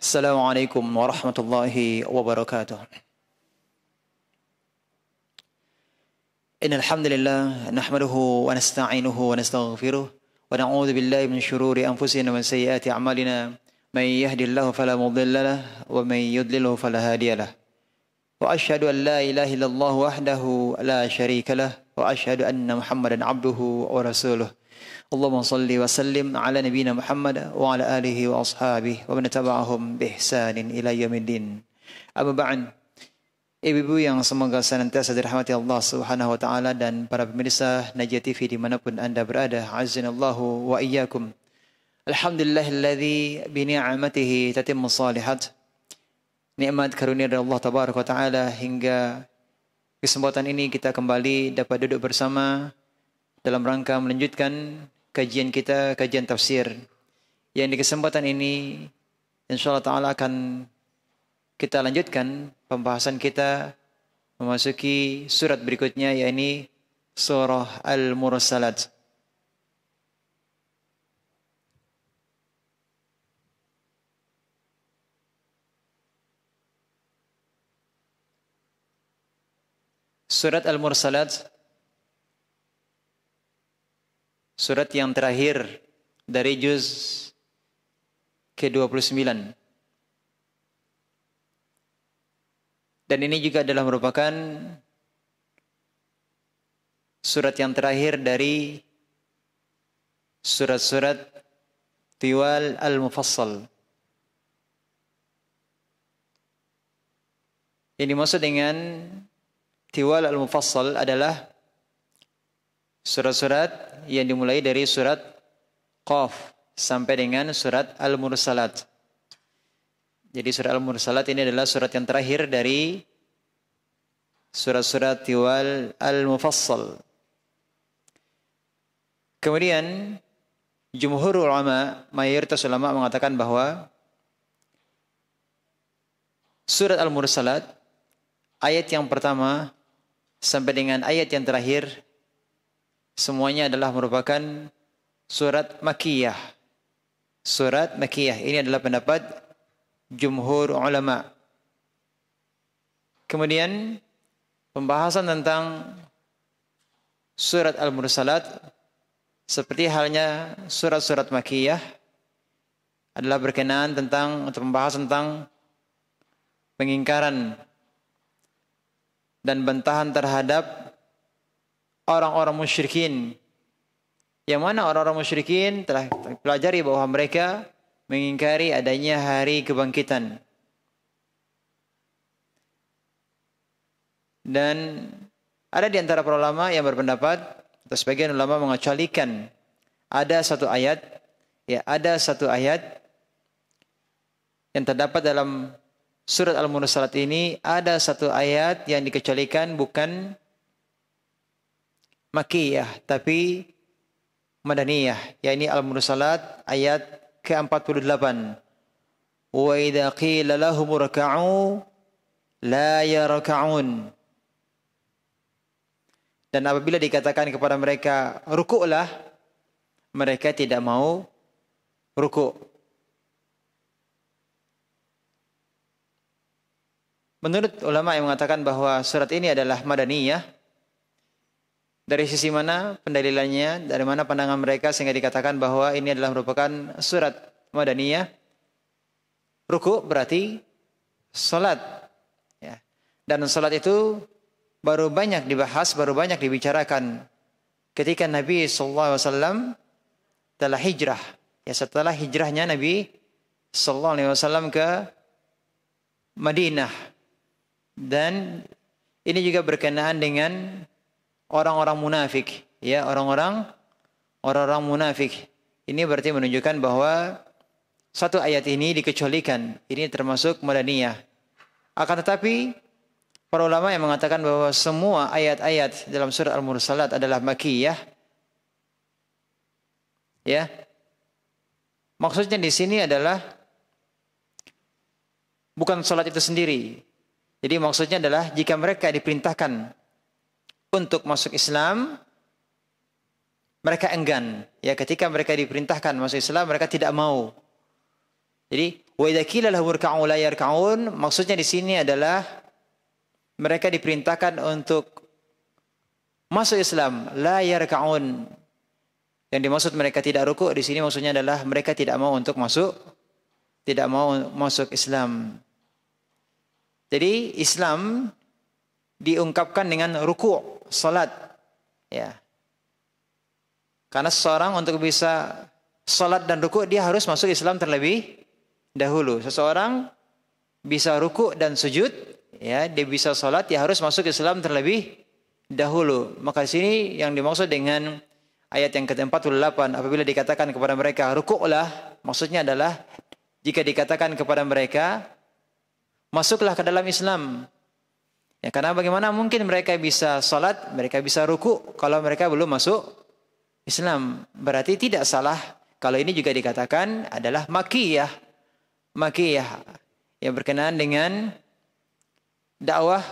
Assalamualaikum warahmatullahi wabarakatuh. Innal hamdalillah nahmaduhu wa nasta'inuhu wa nastaghfiruh wa na'udzu billahi min shururi anfusina wa sayyiati a'malina. May yahdihillahu fala mudilla lahu wa may yudlilhu fala hadiya lahu. Wa asyhadu an la ilaha illallah wahdahu la syarika lahu wa asyhadu anna Muhammadan abduhu wa rasuluh. Allahumma salli wa sallim ala nabiyyina Muhammad wa ala alihi wa ashabihi wa man tabi'ahum bi ihsanin ila yaumiddin. Amma ba'd. Ibu-ibu yang semoga senantiasa dirahmati Allah Subhanahu wa taala dan para pemirsa Najia TV dimanapun Anda berada, azzanallahu wa iyyakum. Alhamdulillahilladzi bi ni'matihi tatimmu shalihat. Nikmat karunia dari Allah tabaraka wa taala hingga kesempatan ini kita kembali dapat duduk bersama dalam rangka melanjutkan kajian kita, kajian tafsir. Yang di kesempatan ini insyaallah ta'ala akan kita lanjutkan pembahasan kita memasuki surat berikutnya, yakni surah Al-Mursalat. Surat Al-Mursalat, surat yang terakhir dari juz ke-29. Dan ini juga adalah merupakan surat yang terakhir dari surat-surat Tiwal Al-Mufassal. Yang dimaksud dengan Tiwal Al-Mufassal adalah surat-surat yang dimulai dari surat Qaf sampai dengan surat Al-Mursalat. Jadi surat Al-Mursalat ini adalah surat yang terakhir dari surat-surat Tiwal Al-Mufassal. Kemudian jumhur ulama, mayoritas ulama mengatakan bahwa surat Al-Mursalat ayat yang pertama sampai dengan ayat yang terakhir semuanya adalah merupakan surat Makkiyah. Surat Makkiyah ini adalah pendapat jumhur ulama. Kemudian pembahasan tentang surat Al-Mursalat seperti halnya surat-surat Makkiyah adalah berkenaan tentang atau pembahasan tentang pengingkaran dan bantahan terhadap orang-orang musyrikin, yang mana orang-orang musyrikin telah pelajari bahwa mereka mengingkari adanya hari kebangkitan. Dan ada di antara para ulama yang berpendapat, atau sebagian ulama mengecualikan ada satu ayat yang terdapat dalam surat Al-Mursalat ini, ada satu ayat yang dikecualikan bukan Makkiyah tapi Madaniyah, yakni Al-Mursalat ayat ke-48. Wa idza qila lahum irka'u la yarka'un. Dan apabila dikatakan kepada mereka rukuklah, mereka tidak mau rukuk. Menurut ulama yang mengatakan bahwa surat ini adalah Madaniyah, dari sisi mana pendalilannya, dari mana pandangan mereka sehingga dikatakan bahwa ini adalah merupakan surat Madaniyah? Rukuk berarti salat, ya. Dan salat itu baru banyak dibahas, baru banyak dibicarakan ketika Nabi SAW telah hijrah. Ya, setelah hijrahnya Nabi SAW ke Madinah. Dan ini juga berkenaan dengan orang-orang munafik, ya, orang-orang munafik. Ini berarti menunjukkan bahwa satu ayat ini dikecualikan. Ini termasuk Madaniyah. Akan tetapi para ulama yang mengatakan bahwa semua ayat-ayat dalam surah Al-Mursalat adalah Makkiyah, ya. Maksudnya di sini adalah bukan salat itu sendiri. Jadi maksudnya adalah jika mereka diperintahkan untuk masuk Islam, mereka enggan. Ya, ketika mereka diperintahkan masuk Islam, mereka tidak mau. Jadi Wa idza qila lahum irka'u la yarka'un, maksudnya di sini adalah mereka diperintahkan untuk masuk Islam, la yarka'un. Yang dimaksud mereka tidak rukuk di sini maksudnya adalah mereka tidak mau untuk masuk, tidak mau masuk Islam. Jadi Islam diungkapkan dengan rukuk, salat, ya. Karena seseorang untuk bisa salat dan rukuk dia harus masuk Islam terlebih dahulu. Seseorang bisa rukuk dan sujud, ya, dia bisa salat, dia harus masuk Islam terlebih dahulu. Maka di sini yang dimaksud dengan ayat yang ke-48, apabila dikatakan kepada mereka rukuklah, maksudnya adalah jika dikatakan kepada mereka masuklah ke dalam Islam. Ya, karena bagaimana mungkin mereka bisa salat, mereka bisa rukuk kalau mereka belum masuk Islam. Berarti tidak salah kalau ini juga dikatakan adalah makiyah. Makiyah yang berkenaan dengan dakwah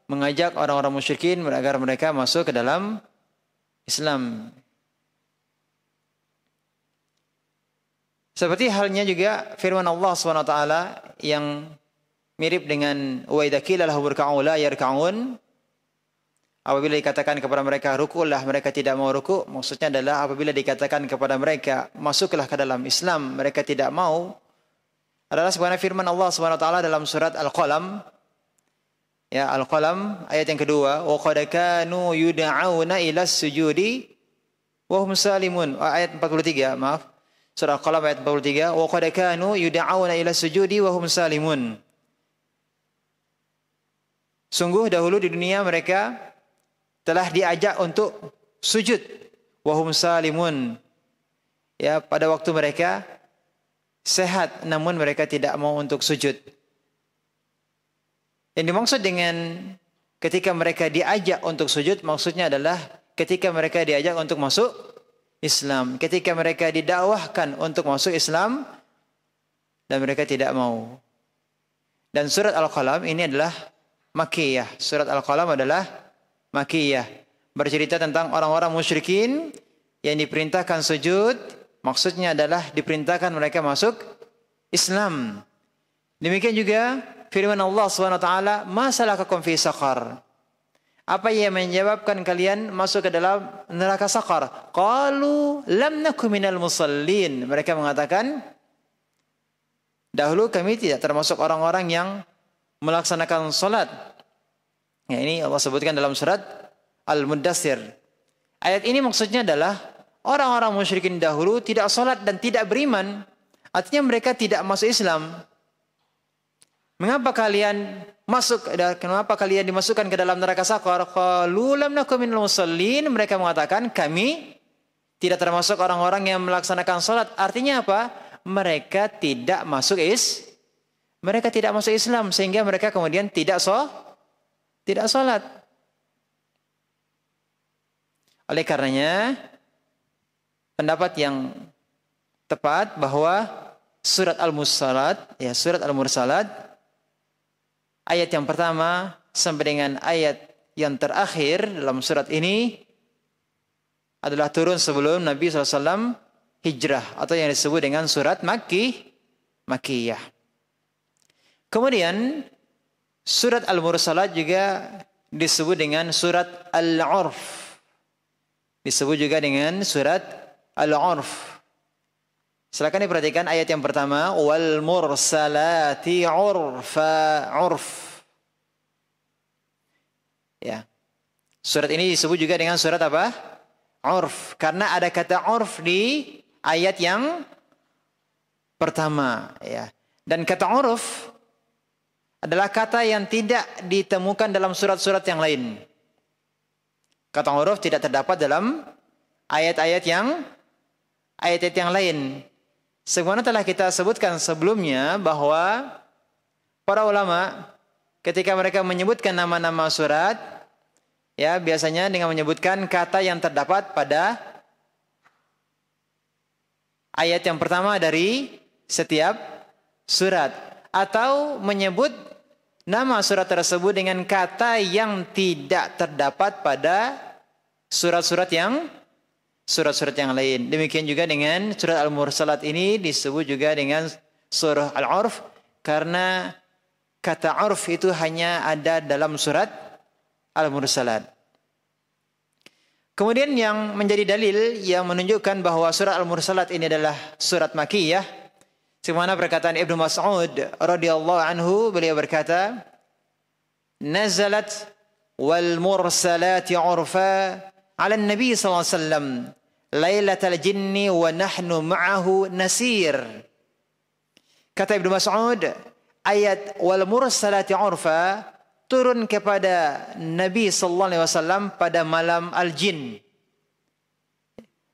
mengajak orang-orang musyrikin agar mereka masuk ke dalam Islam. Seperti halnya juga firman Allah SWT yang mirip dengan wa idza qila lahum irka'u la yarka'un. Apabila dikatakan kepada mereka rukuklah, mereka tidak mau rukuk. Maksudnya adalah apabila dikatakan kepada mereka masuklah ke dalam Islam, mereka tidak mau. Adalah sebagaimana firman Allah SWT dalam surat Al-Qalam. Ya, Al-Qalam ayat yang kedua, wa qad kanu yud'auna ila sujudi wa hum salimun. Ayat 43, maaf. Surah Al-Qalam ayat 43, wa qad kanu yud'auna ila sujudi wa hum salimun. Sungguh dahulu di dunia mereka telah diajak untuk sujud, wa hum salimun. Ya, pada waktu mereka sehat namun mereka tidak mau untuk sujud. Yang dimaksud dengan ketika mereka diajak untuk sujud maksudnya adalah ketika mereka diajak untuk masuk Islam, ketika mereka didakwahkan untuk masuk Islam dan mereka tidak mau. Dan surat Al-Qalam ini adalah Makkiyah. Surat Al-Qalam adalah Makkiyah, bercerita tentang orang-orang musyrikin yang diperintahkan sujud, maksudnya adalah diperintahkan mereka masuk Islam. Demikian juga firman Allah SWT, ma salakakum fi saqar? Apa yang menyebabkan kalian masuk ke dalam neraka saqar? Qalu lam naku minal musallin. Mereka mengatakan, dahulu kami tidak termasuk orang-orang yang melaksanakan salat. Ya, ini Allah sebutkan dalam surat Al-Muddatsir. Ayat ini maksudnya adalah orang-orang musyrikin dahulu tidak salat dan tidak beriman. Artinya mereka tidak masuk Islam. Mengapa kalian kenapa kalian dimasukkan ke dalam neraka saqar? Qalu lam naku minal musallin. Mereka mengatakan kami tidak termasuk orang-orang yang melaksanakan salat. Artinya apa? Mereka tidak masuk Islam sehingga mereka kemudian tidak salat. Oleh karenanya pendapat yang tepat bahwa surat Al-Mursalat ayat yang pertama sampai dengan ayat yang terakhir dalam surat ini adalah turun sebelum Nabi SAW hijrah atau yang disebut dengan surat Makkiyah. Kemudian surat Al-Mursalat juga disebut dengan surat Al-Urf. Disebut juga dengan surat Al-Urf. Silakan diperhatikan ayat yang pertama, wal mursalati urf. Ya. Surat ini disebut juga dengan surat apa? Urf, karena ada kata urf di ayat yang pertama, ya. Dan kata urf adalah kata yang tidak ditemukan dalam surat-surat yang lain. Kata uruf tidak terdapat dalam ayat-ayat yang lain. Sebagaimana telah kita sebutkan sebelumnya bahwa para ulama ketika mereka menyebutkan nama-nama surat, ya biasanya dengan menyebutkan kata yang terdapat pada ayat yang pertama dari setiap surat, atau menyebut nama surat tersebut dengan kata yang tidak terdapat pada surat-surat yang lain. Demikian juga dengan surat Al-Mursalat ini disebut juga dengan surah Al-Urf karena kata urf itu hanya ada dalam surat Al-Mursalat. Kemudian yang menjadi dalil yang menunjukkan bahwa surat Al-Mursalat ini adalah surat Makkiyah, sebagaimana perkataan Ibnu Mas'ud radhiyallahu anhu, beliau berkata, "Nazalat wal mursalati 'urfa 'ala an-nabi sallallahu alaihi wasallam lailatal jinni wa nahnu ma'ahu nasir." Kata Ibnu Mas'ud, ayat wal mursalati 'urfa turun kepada Nabi sallallahu alaihi wasallam pada malam al-jin.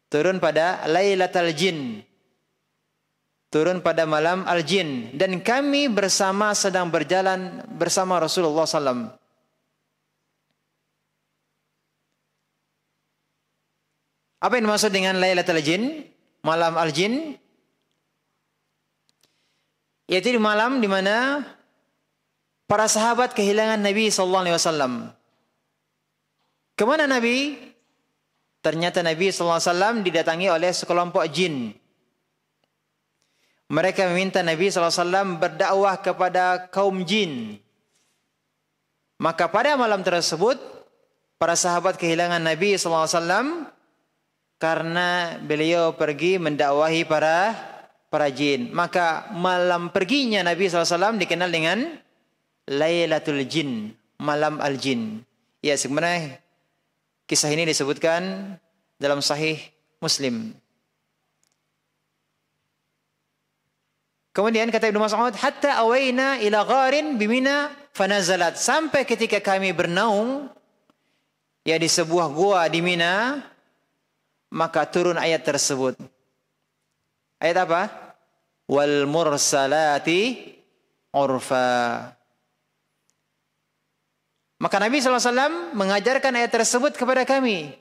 Turun pada Lailatul Jin. Turun pada malam al-jin dan kami bersama sedang berjalan bersama Rasulullah sallallahu. Apa yang dimaksud dengan Lailatul Jin? Malam al-jin? Yaitu di malam di mana para sahabat kehilangan Nabi sallallahu alaihi wasallam. Kemana Nabi? Ternyata Nabi sallallahu alaihi wasallam didatangi oleh sekelompok jin. Mereka meminta Nabi sallallahu alaihi wasallam berdakwah kepada kaum jin. Maka pada malam tersebut para sahabat kehilangan Nabi sallallahu alaihi wasallam karena beliau pergi mendakwahi para jin. Maka malam perginya Nabi sallallahu alaihi wasallam dikenal dengan Lailatul Jin, malam al-jin. Ya, sebenarnya kisah ini disebutkan dalam Sahih Muslim. Kemudian kata Ibnu Mas'ud, hatta awaina ila gharin bimina fanazalat. Sampai ketika kami bernaung ya di sebuah gua di Mina, maka turun ayat tersebut. Ayat apa? Wal mursalati urfa. Maka Nabi SAW mengajarkan ayat tersebut kepada kami.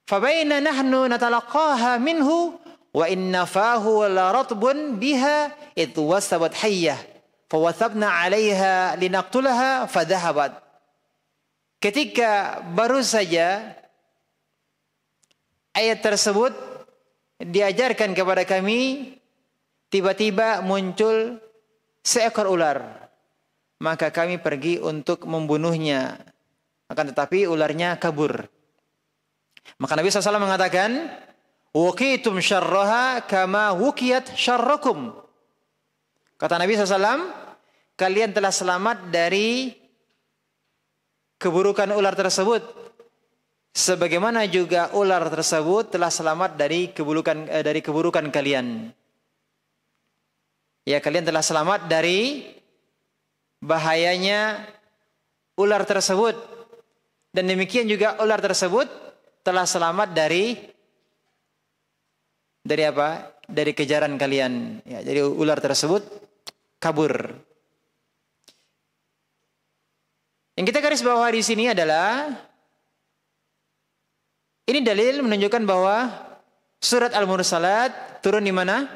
Fabaina nahnu natalaqaha minhu wa inna fahu la ratbun biha id wasabat hayyah fawathabna 'alaiha linaqtulaha fadhahabat. Ketika baru saja ayat tersebut diajarkan kepada kami, tiba-tiba muncul seekor ular. Maka kami pergi untuk membunuhnya. Akan tetapi ularnya kabur. Maka Nabi SAW mengatakan, "Wuqitum syarraha kama wukiyat syarrakum." Kata Nabi SAW, kalian telah selamat dari keburukan ular tersebut. Sebagaimana juga ular tersebut telah selamat dari keburukan kalian. Ya, kalian telah selamat dari bahayanya ular tersebut. Dan demikian juga ular tersebut telah selamat dari apa? Dari kejaran kalian. Ya, jadi ular tersebut kabur. Yang kita garis bawah di sini adalah ini dalil menunjukkan bahwa surat Al-Mursalat turun di mana?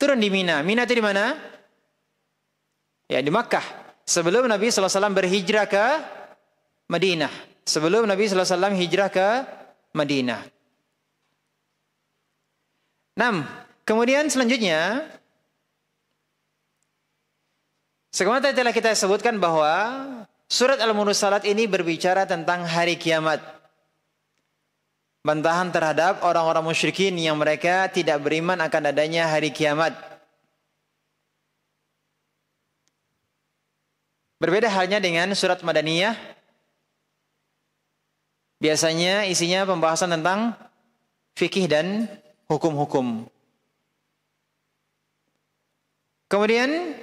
Turun di Mina. Mina itu di mana? Ya, di Makkah. Sebelum Nabi SAW berhijrah ke Madinah. Sebelum Nabi SAW hijrah ke Madinah. Kemudian selanjutnya, sebagaimana tadi telah kita sebutkan bahwa surat Al-Mursalat ini berbicara tentang hari kiamat. Bantahan terhadap orang-orang musyrikin yang mereka tidak beriman akan adanya hari kiamat. Berbeda halnya dengan surat Madaniyah. Biasanya isinya pembahasan tentang fikih dan hukum-hukum. Kemudian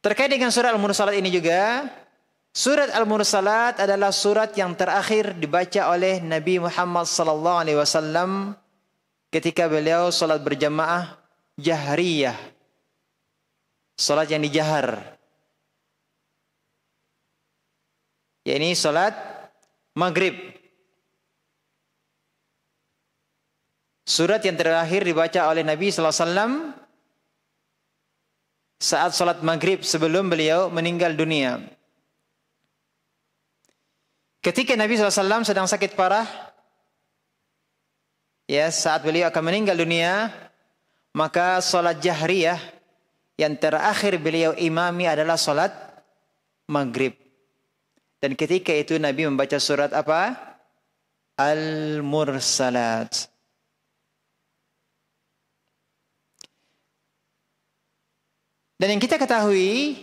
terkait dengan surat Al-Mursalat ini juga, surat Al-Mursalat adalah surat yang terakhir dibaca oleh Nabi Muhammad SAW ketika beliau salat berjamaah jahriyah, salat yang dijahar. Ya, ini salat maghrib. Surat yang terakhir dibaca oleh Nabi SAW saat salat maghrib sebelum beliau meninggal dunia. Ketika Nabi SAW sedang sakit parah, ya saat beliau akan meninggal dunia, maka salat jahriyah yang terakhir beliau imami adalah salat maghrib. Dan ketika itu Nabi membaca surat apa? Al-Mursalat. Dan yang kita ketahui,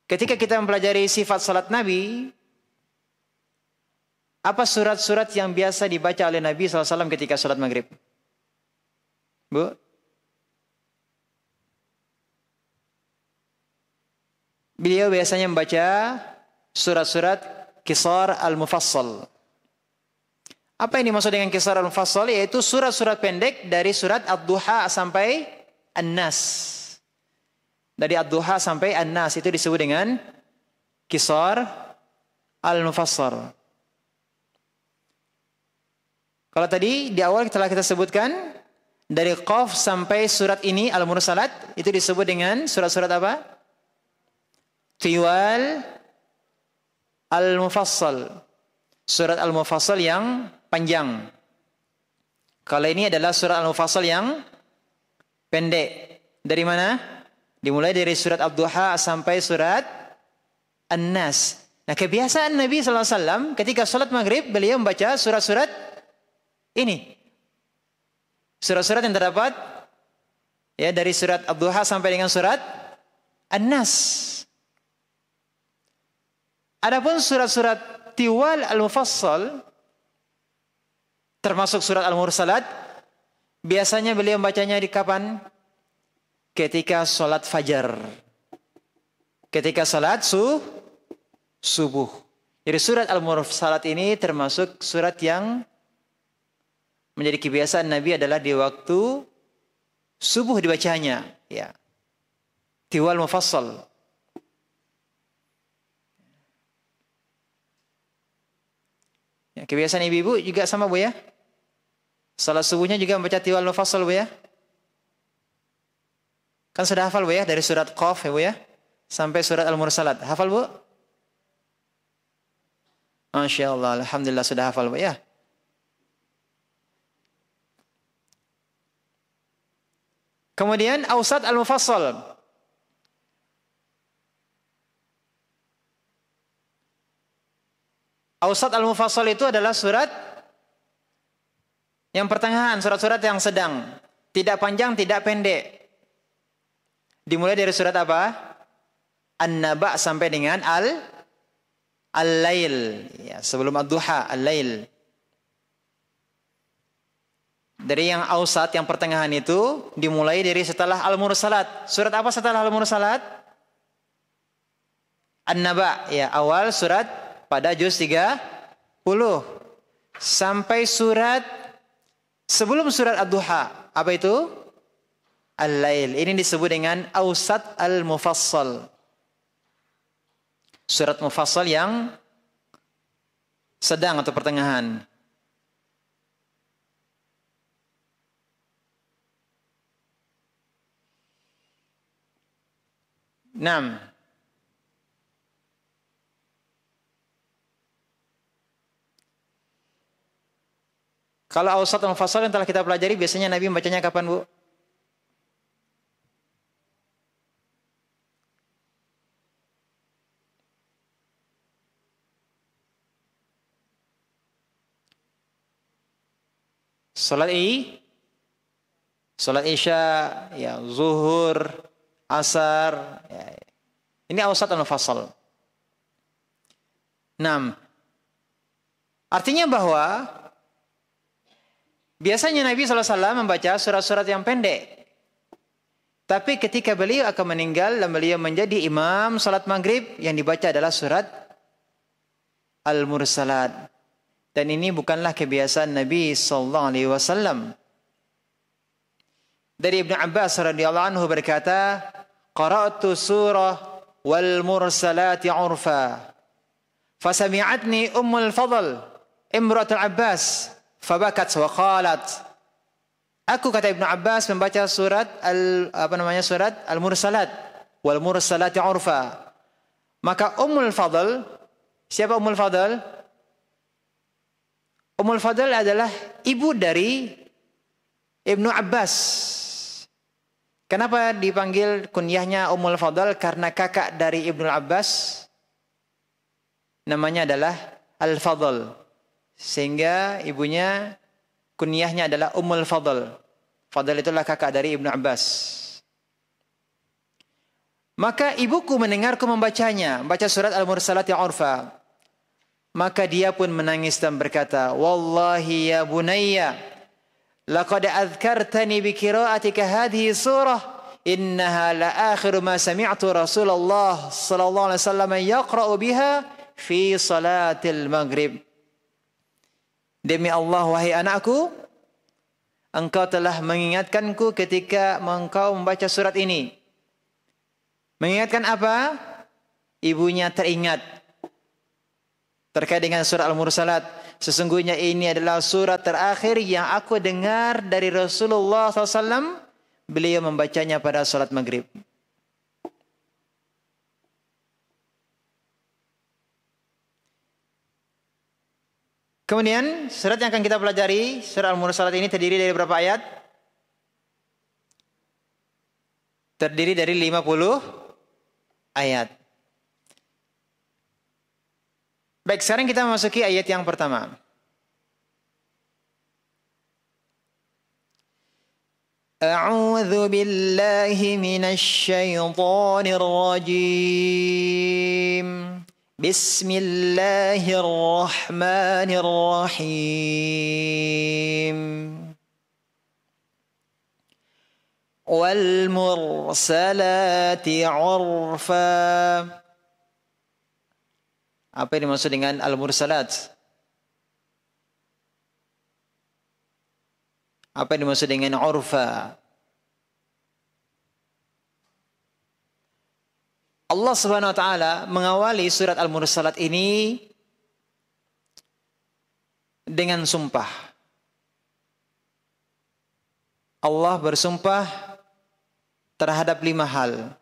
ketika kita mempelajari sifat salat Nabi, apa surat-surat yang biasa dibaca oleh Nabi SAW ketika salat maghrib? Bu? Beliau biasanya membaca surat-surat Qisar al-Mufassal. Apa yang dimaksud dengan Qisar al-Mufassal? Yaitu surat-surat pendek dari surat Ad-Duha sampai An-Nas. Dari Ad-Duha sampai An-Nas itu disebut dengan Qisar al-Mufassal. Kalau tadi di awal telah kita sebutkan dari Qaf sampai surat ini Al-Mursalat itu disebut dengan surat-surat apa? Tiwal Al-Mufassal. Surat Al-Mufassal yang panjang. Kalau ini adalah surat Al-Mufassal yang pendek. Dari mana? Dimulai dari surat Ad-Duha sampai surat An-Nas. Nah, kebiasaan Nabi SAW ketika salat maghrib beliau membaca surat-surat ini. Surat-surat yang terdapat ya dari surat Ad-Duha sampai dengan surat An-Nas. Adapun surat-surat Tiwal Al-Mufassal termasuk surat Al-Mursalat biasanya beliau membacanya di kapan? Ketika salat fajar. Ketika salat subuh. Jadi surat Al-Mursalat ini termasuk surat yang menjadi kebiasaan Nabi adalah di waktu subuh dibacanya, ya. Tiwal Mufassal. Ya, kebiasaan ibu-ibu juga sama Bu ya. Salat subuhnya juga membaca Tiwal Mufassal Bu ya. Kan sudah hafal Bu ya dari surat Qaf ya Bu ya sampai surat Al-Mursalat. Hafal Bu? Masya Allah, alhamdulillah sudah hafal Bu ya. Kemudian Awsat Al-Mufassal. Awsat Al-Mufassal itu adalah surat yang pertengahan, surat-surat yang sedang. Tidak panjang, tidak pendek. Dimulai dari surat apa? An-Naba sampai dengan Al-Lail. Ya, sebelum Ad-Duha, Al-Lail. Dari yang Awsat, yang pertengahan itu, dimulai dari setelah Al-Mursalat. Surat apa setelah Al-Mursalat? An-Naba. Ya, awal surat pada juz 30 sampai surat sebelum surat Ad-Duha. Apa itu? Al-Lail. Ini disebut dengan Awsat Al-Mufassal. Surat Mufassal yang sedang atau pertengahan. Naam. Kalau Awsat Al-Mufassal yang telah kita pelajari biasanya Nabi membacanya kapan Bu? Salat Isya, ya, Zuhur, Asar, ya. Ini Awsat Al-Mufassal. Naam. Artinya bahwa biasanya Nabi SAW membaca surat-surat yang pendek. Tapi ketika beliau akan meninggal dan beliau menjadi imam salat maghrib, yang dibaca adalah surat Al-Mursalat. Dan ini bukanlah kebiasaan Nabi SAW. Dari Ibnu Abbas radhiyallahu anhu berkata, "Qara'tu surah wal mursalati 'urfa. Fasami'atni Ummul Fadl, imra'atul Abbas, fabakat wa qalat." Aku, kata Ibnu Abbas, membaca surat surat Al-Mursalat wal mursalati 'urfa. Maka Ummul Fadl, siapa Ummul Fadl? Ummul Fadl adalah ibu dari Ibnu Abbas. Kenapa dipanggil kunyahnya Ummul Fadl? Karena kakak dari Ibnu Abbas namanya adalah Al-Fadl. Sehingga ibunya kunyahnya adalah Ummul Fadl. Fadl itulah kakak dari Ibnu Abbas. Maka ibuku mendengarku membacanya, baca surat Al-Mursalat ya Urfa. Maka dia pun menangis dan berkata, "Wallahi ya bunayya, laqad adhkartani bi qira'atika hadhihi surah, innaha la akhiru ma sami'tu Rasulullah sallallahu alaihi wasallam yaqra'u biha fi salatil maghrib." Demi Allah, wahai anakku, engkau telah mengingatkanku ketika engkau membaca surat ini. Mengingatkan apa? Ibunya teringat terkait dengan surat Al-Mursalat. Sesungguhnya ini adalah surat terakhir yang aku dengar dari Rasulullah SAW. Beliau membacanya pada salat maghrib. Kemudian surat yang akan kita pelajari, surat Al-Mursalat ini terdiri dari berapa ayat? Terdiri dari 50 ayat. Baik, sekarang kita memasuki ayat yang pertama. A'udzu billahi minasy syaithanir rajim. Bismillahirrahmanirrahim. Wal mursalati 'urfa. Apa yang dimaksud dengan al-mursalat? Apa yang dimaksud dengan urfa? Allah Subhanahu wa taala mengawali surat Al-Mursalat ini dengan sumpah. Allah bersumpah terhadap 5 hal.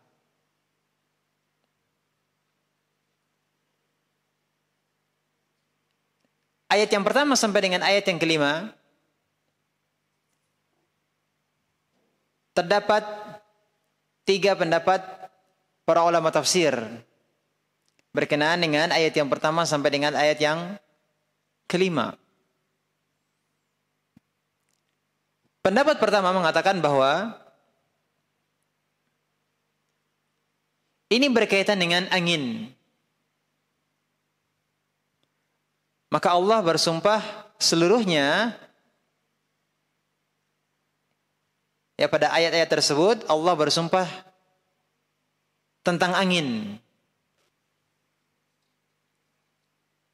Ayat yang pertama sampai dengan ayat yang kelima terdapat 3 pendapat para ulama tafsir berkenaan dengan ayat yang pertama sampai dengan ayat yang kelima. Pendapat pertama mengatakan bahwa ini berkaitan dengan angin. Maka Allah bersumpah seluruhnya ya pada ayat-ayat tersebut Allah bersumpah tentang angin.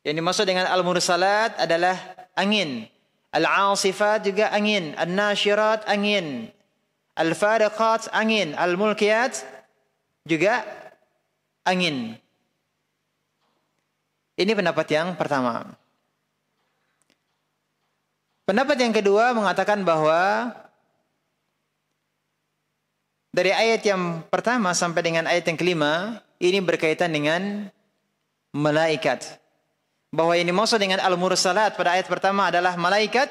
Yang dimaksud dengan al-mursalat adalah angin. Al-asifat juga angin, an-nasyirat angin, al-fariqat angin, al-mulkiyat juga angin. Ini pendapat yang pertama. Pendapat yang kedua mengatakan bahwa dari ayat yang pertama sampai dengan ayat yang kelima ini berkaitan dengan malaikat. Bahwa ini maksud dengan al-mursalat pada ayat pertama adalah malaikat,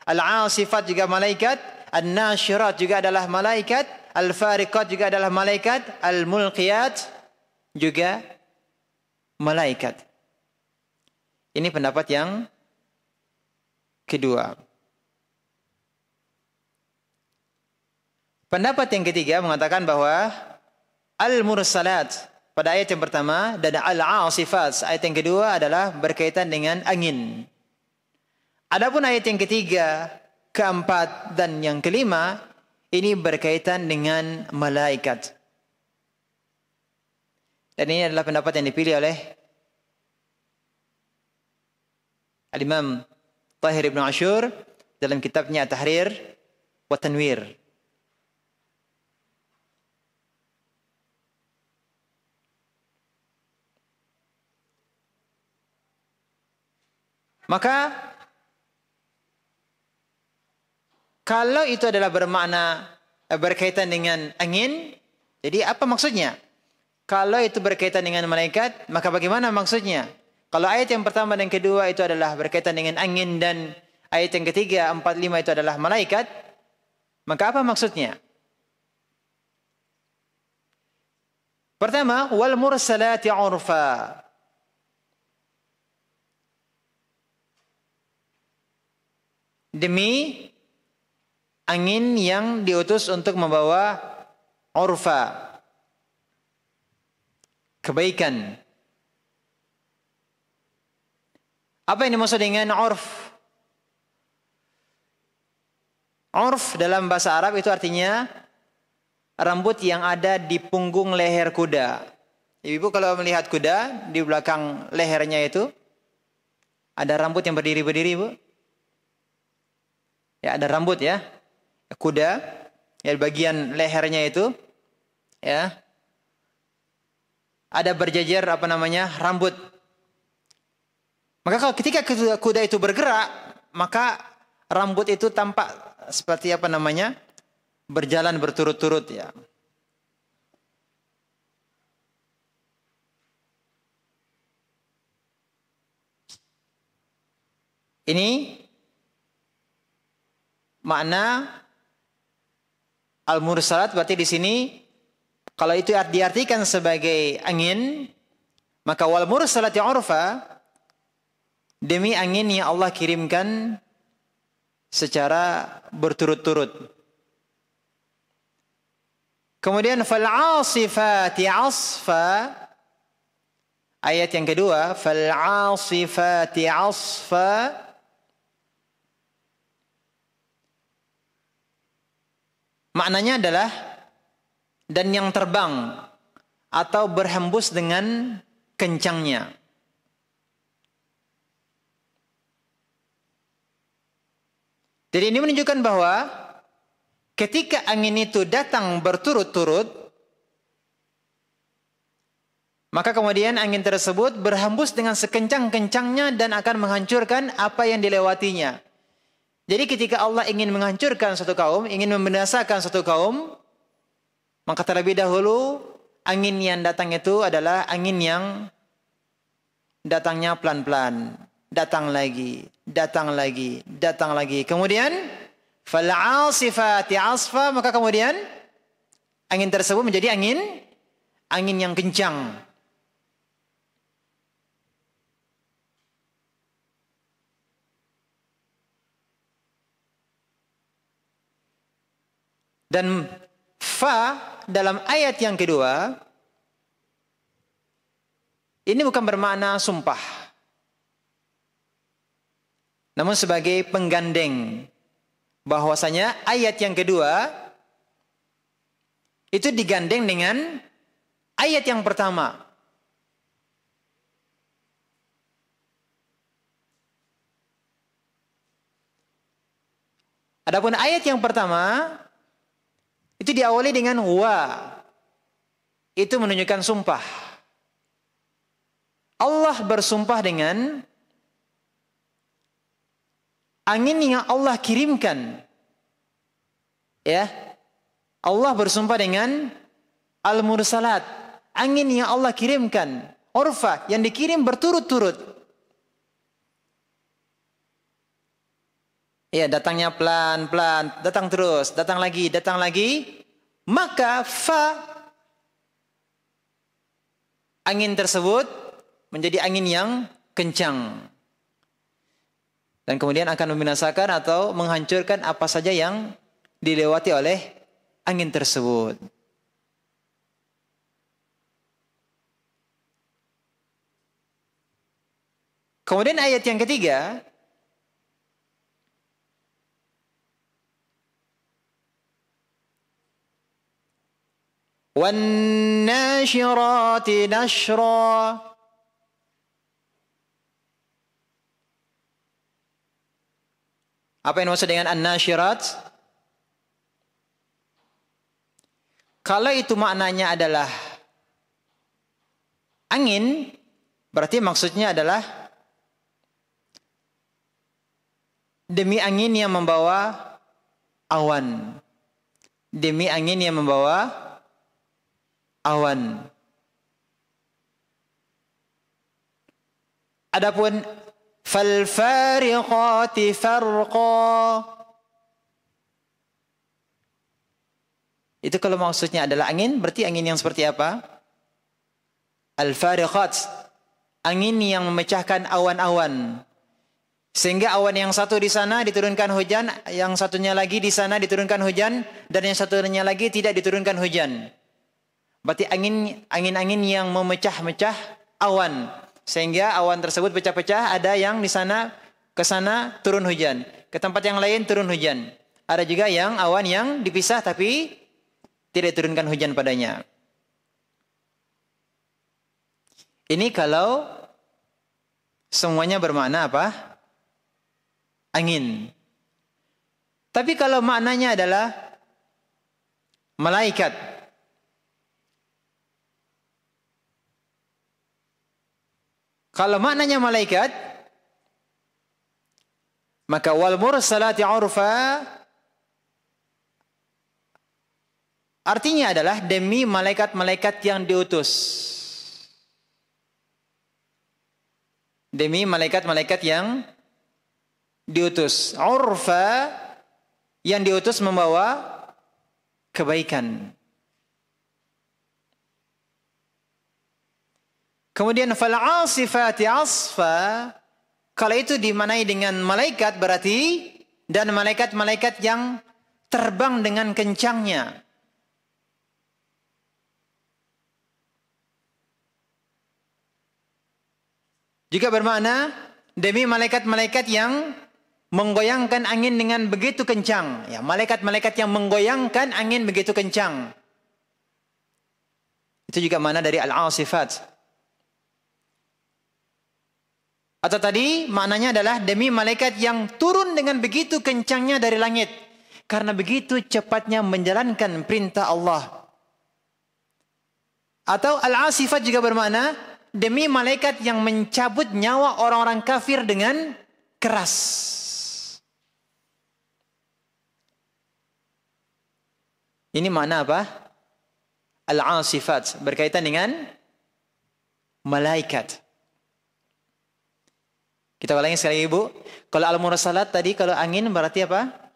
al-asifat juga malaikat, an-nasyirat juga adalah malaikat, al-fariqat juga adalah malaikat, al-mulqiyat juga malaikat. Ini pendapat yang kedua. Pendapat yang ketiga mengatakan bahwa al-mursalat pada ayat yang pertama dan al-asifat ayat yang kedua adalah berkaitan dengan angin. Adapun ayat yang ketiga, keempat dan yang kelima ini berkaitan dengan malaikat. Dan ini adalah pendapat yang dipilih oleh Al-Imam Tahir Ibn Ashur dalam kitabnya Tahrir wa Tanwir. Maka kalau itu adalah bermakna berkaitan dengan angin, jadi apa maksudnya? Kalau itu berkaitan dengan malaikat, maka bagaimana maksudnya? Kalau ayat yang pertama dan kedua itu adalah berkaitan dengan angin dan ayat yang ketiga, 4, 5 itu adalah malaikat, maka apa maksudnya? Pertama, wal mursalati urfa. Demi angin yang diutus untuk membawa urfa, kebaikan. Apa yang dimaksud dengan urf? Urf dalam bahasa Arab itu artinya rambut yang ada di punggung leher kuda. Ibu kalau melihat kuda, di belakang lehernya itu ada rambut yang berdiri-berdiri, Bu. Ya, ada rambut ya. Kuda, ya bagian lehernya itu ya. Ada berjajar rambut. Maka kalau ketika kuda itu bergerak, maka rambut itu tampak seperti berjalan berturut-turut ya. Ini makna al-mursalat, berarti di sini kalau itu diartikan sebagai angin, maka wal mursalati urfa, demi angin yang Allah kirimkan secara berturut-turut. Kemudian fal 'asifati 'asfa, ayat yang kedua, fal 'asifati 'asfa, maknanya adalah dan yang terbang atau berhembus dengan kencangnya. Jadi ini menunjukkan bahwa ketika angin itu datang berturut-turut, maka kemudian angin tersebut berhembus dengan sekencang-kencangnya dan akan menghancurkan apa yang dilewatinya. Jadi ketika Allah ingin menghancurkan suatu kaum, ingin membinasakan suatu kaum, maka terlebih dahulu angin yang datang itu adalah angin yang datangnya pelan-pelan. Datang lagi, datang lagi, datang lagi. Kemudian fal 'asifati 'asfa, maka kemudian angin tersebut menjadi angin yang kencang. Dan fa dalam ayat yang kedua ini bukan bermakna sumpah, namun sebagai penggandeng bahwasanya ayat yang kedua itu digandeng dengan ayat yang pertama. Adapun ayat yang pertama itu diawali dengan wa. Itu menunjukkan sumpah. Allah bersumpah dengan angin yang Allah kirimkan. Ya. Allah bersumpah dengan al-mursalat, angin yang Allah kirimkan, urfa yang dikirim berturut-turut. Ya, datangnya pelan-pelan, datang terus, datang lagi. Maka fa, angin tersebut menjadi angin yang kencang. Dan kemudian akan membinasakan atau menghancurkan apa saja yang dilewati oleh angin tersebut. Kemudian ayat yang ketiga, wan-nashirati nashra. Apa yang dimaksud dengan an-nashirat? Kalau itu maknanya adalah angin, berarti maksudnya adalah demi angin yang membawa awan. Demi angin yang membawa awan. Adapun fal fariqati farqa, itu kalau maksudnya adalah angin, berarti angin yang seperti apa? Al-fariqat, angin yang memecahkan awan-awan. Sehingga awan yang satu di sana diturunkan hujan, yang satunya lagi di sana diturunkan hujan, dan yang satunya lagi tidak diturunkan hujan. Berarti angin-angin yang memecah-mecah awan. Sehingga awan tersebut pecah-pecah, ada yang di sana, ke sana turun hujan. Ke tempat yang lain turun hujan. Ada juga yang awan yang dipisah tapi tidak diturunkan hujan padanya. Ini kalau semuanya bermakna apa? Angin. Tapi kalau maknanya adalah malaikat, kalau maknanya malaikat, maka wal mursalati urfa artinya adalah demi malaikat-malaikat yang diutus. Demi malaikat-malaikat yang diutus. Urfa, yang diutus membawa kebaikan. Kemudian fal asifati asfa, kalau itu dimanai dengan malaikat berarti, dan malaikat-malaikat yang terbang dengan kencangnya. Juga bermakna demi malaikat-malaikat yang menggoyangkan angin dengan begitu kencang. Ya, malaikat-malaikat yang menggoyangkan angin begitu kencang. Itu juga makna dari al-asifat. Atau tadi maknanya adalah demi malaikat yang turun dengan begitu kencangnya dari langit. Karena begitu cepatnya menjalankan perintah Allah. Atau al-asifat juga bermakna demi malaikat yang mencabut nyawa orang-orang kafir dengan keras. Ini makna apa? Al-asifat, berkaitan dengan malaikat. Kita ulangi sekali lagi, Bu. Kalau al-mursalat tadi, kalau angin berarti apa?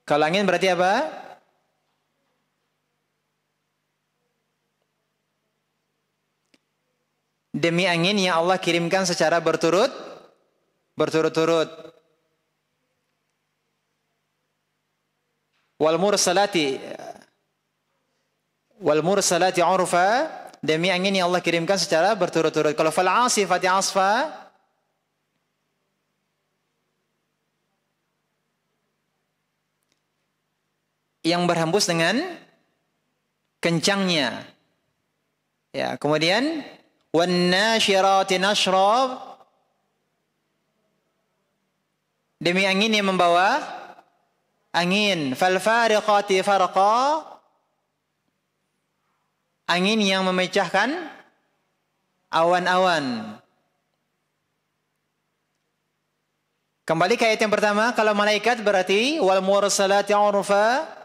Kalau angin berarti apa? Demi angin yang Allah kirimkan secara berturut-turut. Wal mursalati urfa, demi angin yang Allah kirimkan secara berturut-turut. Kalau fal asifati asfa, yang berhembus dengan kencangnya. Ya, kemudian wan nasyirati nashra, demi angin yang membawa angin. Fal fariqati farqa, angin yang memecahkan awan-awan. Kembali ke ayat yang pertama, kalau malaikat berarti wal mursalati urfa,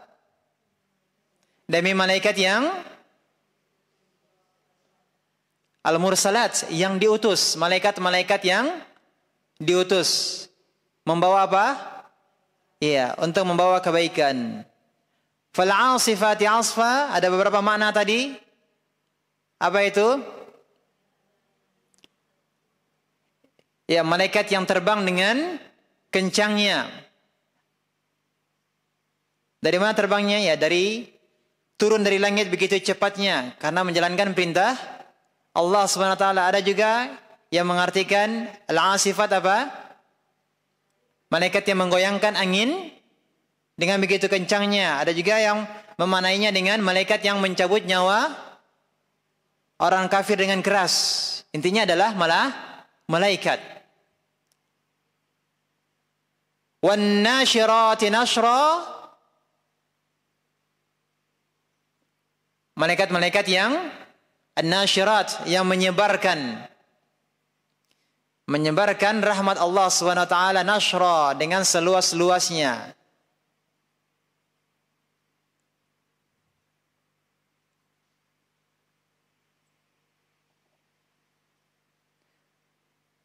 demi malaikat yang al-mursalat, yang diutus, malaikat-malaikat yang diutus membawa apa? Iya, untuk membawa kebaikan. Fal asifati asfa, ada beberapa makna tadi. Apa itu? Ya, malaikat yang terbang dengan kencangnya. Dari mana terbangnya? Ya, turun dari langit begitu cepatnya karena menjalankan perintah Allah Subhanahu wa taala. Ada juga yang mengartikan al-asifat apa? Malaikat yang menggoyangkan angin dengan begitu kencangnya. Ada juga yang memanainya dengan malaikat yang mencabut nyawa orang kafir dengan keras. Intinya adalah malaikat. Wan nasyirati nashra, malaikat-malaikat yang an-nasyirat, yang menyebarkan rahmat Allah Subhanahu wa taala, nashra, dengan seluas-luasnya.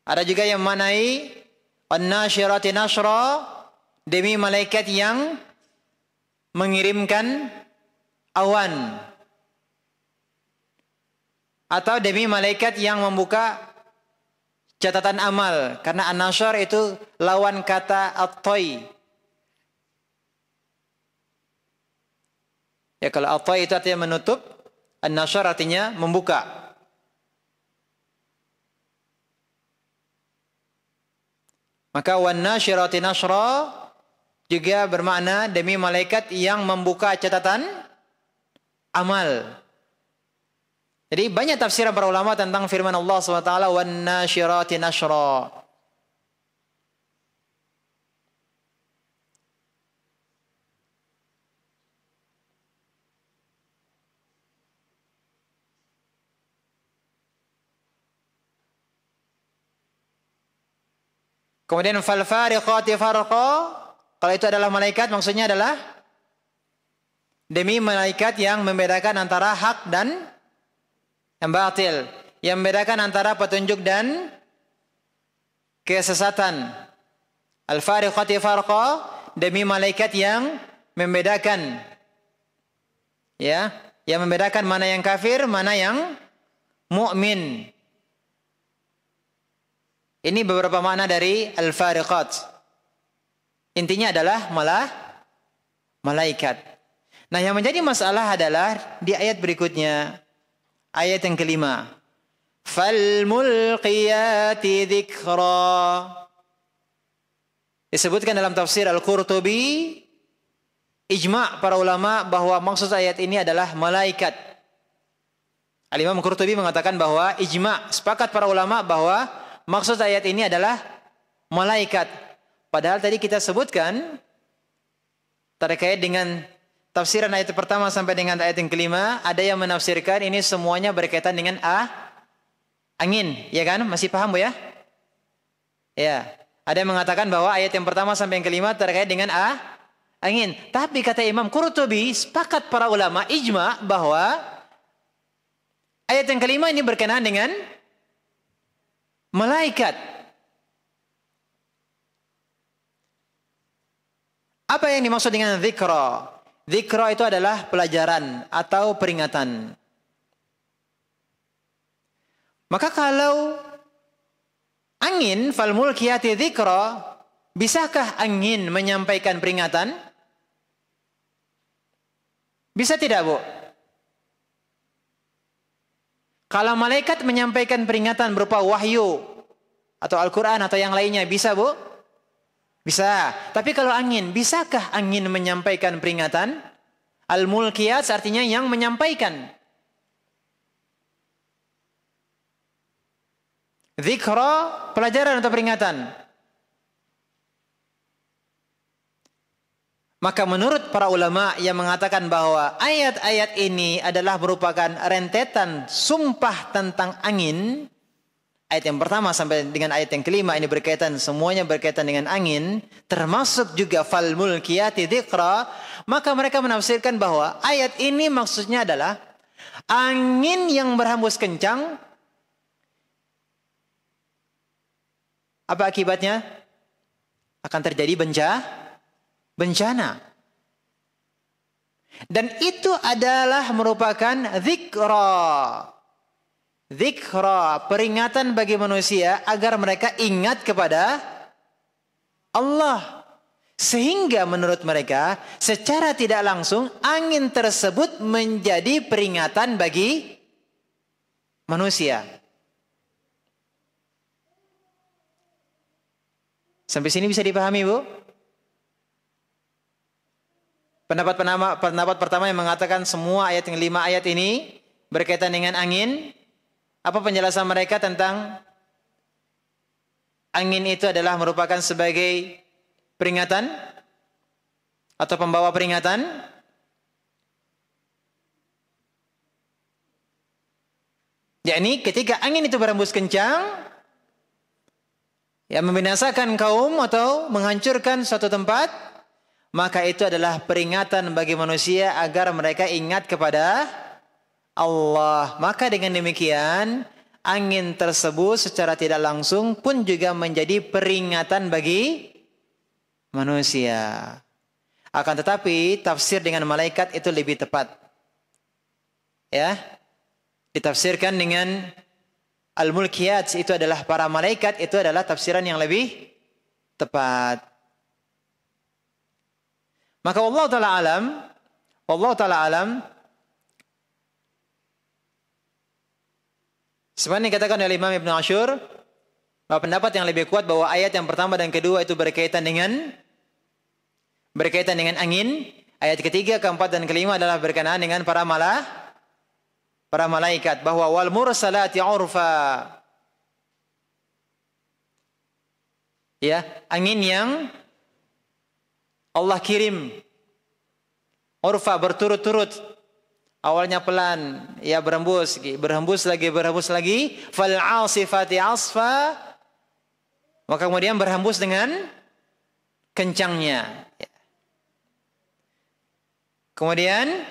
Ada juga yang manai an-nasyirati nashra, demi malaikat yang mengirimkan awan, atau demi malaikat yang membuka catatan amal, karena an-nasyr itu lawan kata at-tay. Ya, kalau at-tay itu artinya menutup, an-nasyr artinya membuka. Maka wan-nasyirati nashra juga bermakna demi malaikat yang membuka catatan amal. Jadi banyak tafsiran para ulama tentang firman Allah SWT, wan-nasyirati nashra. Kemudian fal-fariqati farqa, kalau itu adalah malaikat, maksudnya adalah demi malaikat yang membedakan antara hak dan yang batil, yang membedakan antara petunjuk dan kesesatan. Al-fariqati farqa, demi malaikat yang membedakan, ya, yang membedakan mana yang kafir, mana yang mukmin. Ini beberapa makna dari al-fariqat. Intinya adalah malaikat. Nah, yang menjadi masalah adalah di ayat berikutnya, ayat yang kelima. Falmulqiyati dzikra. Disebutkan dalam tafsir Al-Qurtubi, ijma' para ulama bahwa maksud ayat ini adalah malaikat. Al-Imam Qurtubi mengatakan bahwa ijma', sepakat para ulama bahwa maksud ayat ini adalah malaikat. Padahal tadi kita sebutkan terkait dengan tafsiran ayat pertama sampai dengan ayat yang kelima, ada yang menafsirkan ini semuanya berkaitan dengan angin, ya kan? Masih paham Bu ya? Ya. Ada yang mengatakan bahwa ayat yang pertama sampai yang kelima terkait dengan angin. Tapi kata Imam Qurtubi, sepakat para ulama ijma bahwa ayat yang kelima ini berkenaan dengan malaikat. Apa yang dimaksud dengan dzikra? Dzikra itu adalah pelajaran atau peringatan. Maka kalau angin, fal mulkiyati dzikra, bisakah angin menyampaikan peringatan? Bisa tidak, Bu? Kalau malaikat menyampaikan peringatan berupa wahyu atau Al-Quran atau yang lainnya, bisa Bu? Bisa. Tapi kalau angin, bisakah angin menyampaikan peringatan? Al-mulkiyat artinya yang menyampaikan. Dzikra, pelajaran atau peringatan. Maka menurut para ulama yang mengatakan bahwa ayat-ayat ini adalah merupakan rentetan sumpah tentang angin, ayat yang pertama sampai dengan ayat yang kelima ini berkaitan, semuanya berkaitan dengan angin, termasuk juga fal mulkiyati dzikra, maka mereka menafsirkan bahwa ayat ini maksudnya adalah angin yang berhembus kencang. Apa akibatnya? Akan terjadi bencana. Dan itu adalah merupakan dzikra. Dzikra, peringatan bagi manusia agar mereka ingat kepada Allah. Sehingga menurut mereka, secara tidak langsung angin tersebut menjadi peringatan bagi manusia. Sampai sini bisa dipahami, Bu? Pendapat pertama yang mengatakan semua ayat yang 5 ayat ini berkaitan dengan angin. Apa penjelasan mereka tentang angin itu adalah merupakan sebagai peringatan atau pembawa peringatan? Yakni ketika angin itu berhembus kencang, yang membinasakan kaum atau menghancurkan suatu tempat, maka itu adalah peringatan bagi manusia agar mereka ingat kepada Allah. Maka dengan demikian, angin tersebut secara tidak langsung pun juga menjadi peringatan bagi manusia. Akan tetapi tafsir dengan malaikat itu lebih tepat. Ya. Ditafsirkan dengan al-mulkiyat, itu adalah para malaikat, itu adalah tafsiran yang lebih tepat. Maka Allah Ta'ala alam, sebenarnya dikatakan oleh Imam Ibn Ashur, bahwa pendapat yang lebih kuat bahwa ayat yang pertama dan kedua itu berkaitan dengan angin. Ayat ketiga, keempat dan kelima adalah berkenaan dengan para malaikat, bahwa wal mursalati urfa. Ya, angin yang Allah kirim urfa, berturut-turut. Awalnya pelan, ya berhembus lagi. Fal 'asifati 'asfa. Maka kemudian berhembus dengan kencangnya. Kemudian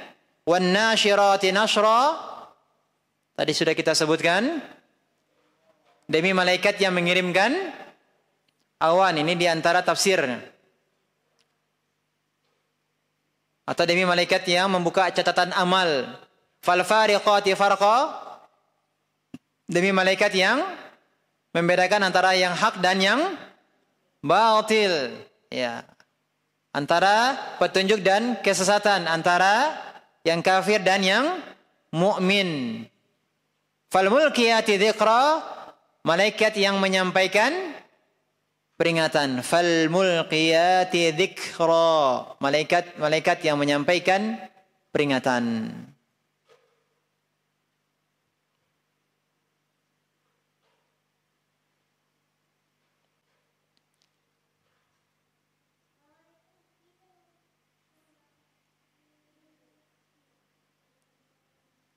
wan nasyirati nashra. Tadi sudah kita sebutkan, demi malaikat yang mengirimkan awan, ini diantara tafsirnya. Atau demi malaikat yang membuka catatan amal. Fal fariqati farqa, demi malaikat yang membedakan antara yang hak dan yang batil. Ya. Antara petunjuk dan kesesatan, antara yang kafir dan yang mukmin. Fal mulkiyati dzikra, malaikat yang menyampaikan peringatan. Fal mulqiyati dzikra, malaikat yang menyampaikan peringatan.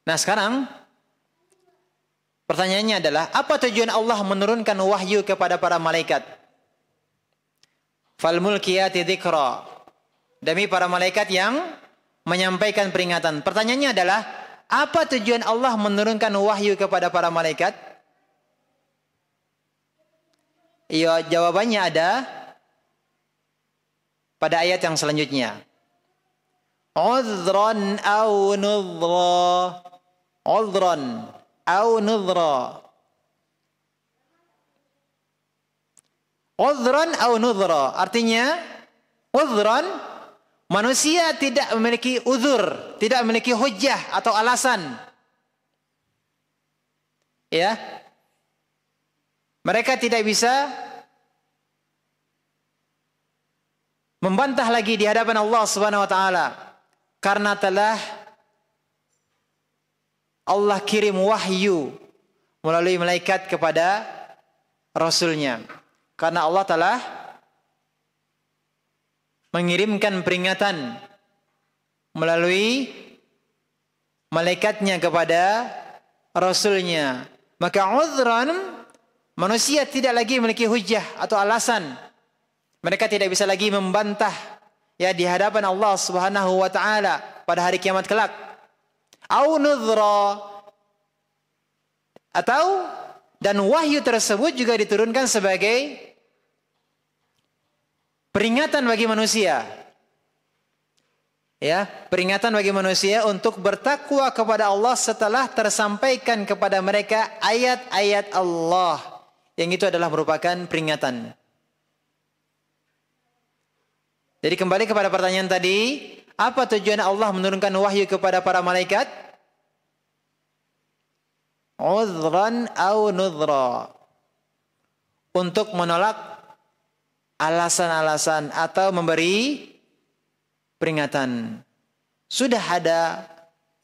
Nah, sekarang pertanyaannya adalah, apa tujuan Allah menurunkan wahyu kepada para malaikat? Fal mulkiyati dzikra, demi para malaikat yang menyampaikan peringatan. Pertanyaannya adalah, apa tujuan Allah menurunkan wahyu kepada para malaikat? Iya, jawabannya ada pada ayat yang selanjutnya. Udhran aw nudhra. Udhran aw nudhra. Udhran aw nudhra, artinya udhran, manusia tidak memiliki uzur, tidak memiliki hujjah atau alasan. Ya. Mereka tidak bisa membantah lagi di hadapan Allah Subhanahu wa taala, karena telah Allah kirim wahyu melalui malaikat kepada Rasulnya. Karena Allah telah mengirimkan peringatan melalui malaikatnya kepada Rasulnya. Maka udhran, manusia tidak lagi memiliki hujjah atau alasan. Mereka tidak bisa lagi membantah ya di hadapan Allah Subhanahu wa taala pada hari kiamat kelak. Au nudhra, atau dan wahyu tersebut juga diturunkan sebagai peringatan bagi manusia. Ya, peringatan bagi manusia untuk bertakwa kepada Allah setelah tersampaikan kepada mereka ayat-ayat Allah, yang itu adalah merupakan peringatan. Jadi kembali kepada pertanyaan tadi, apa tujuan Allah menurunkan wahyu kepada para malaikat? Udhran aw nudhra, untuk menolak alasan-alasan atau memberi peringatan. Sudah ada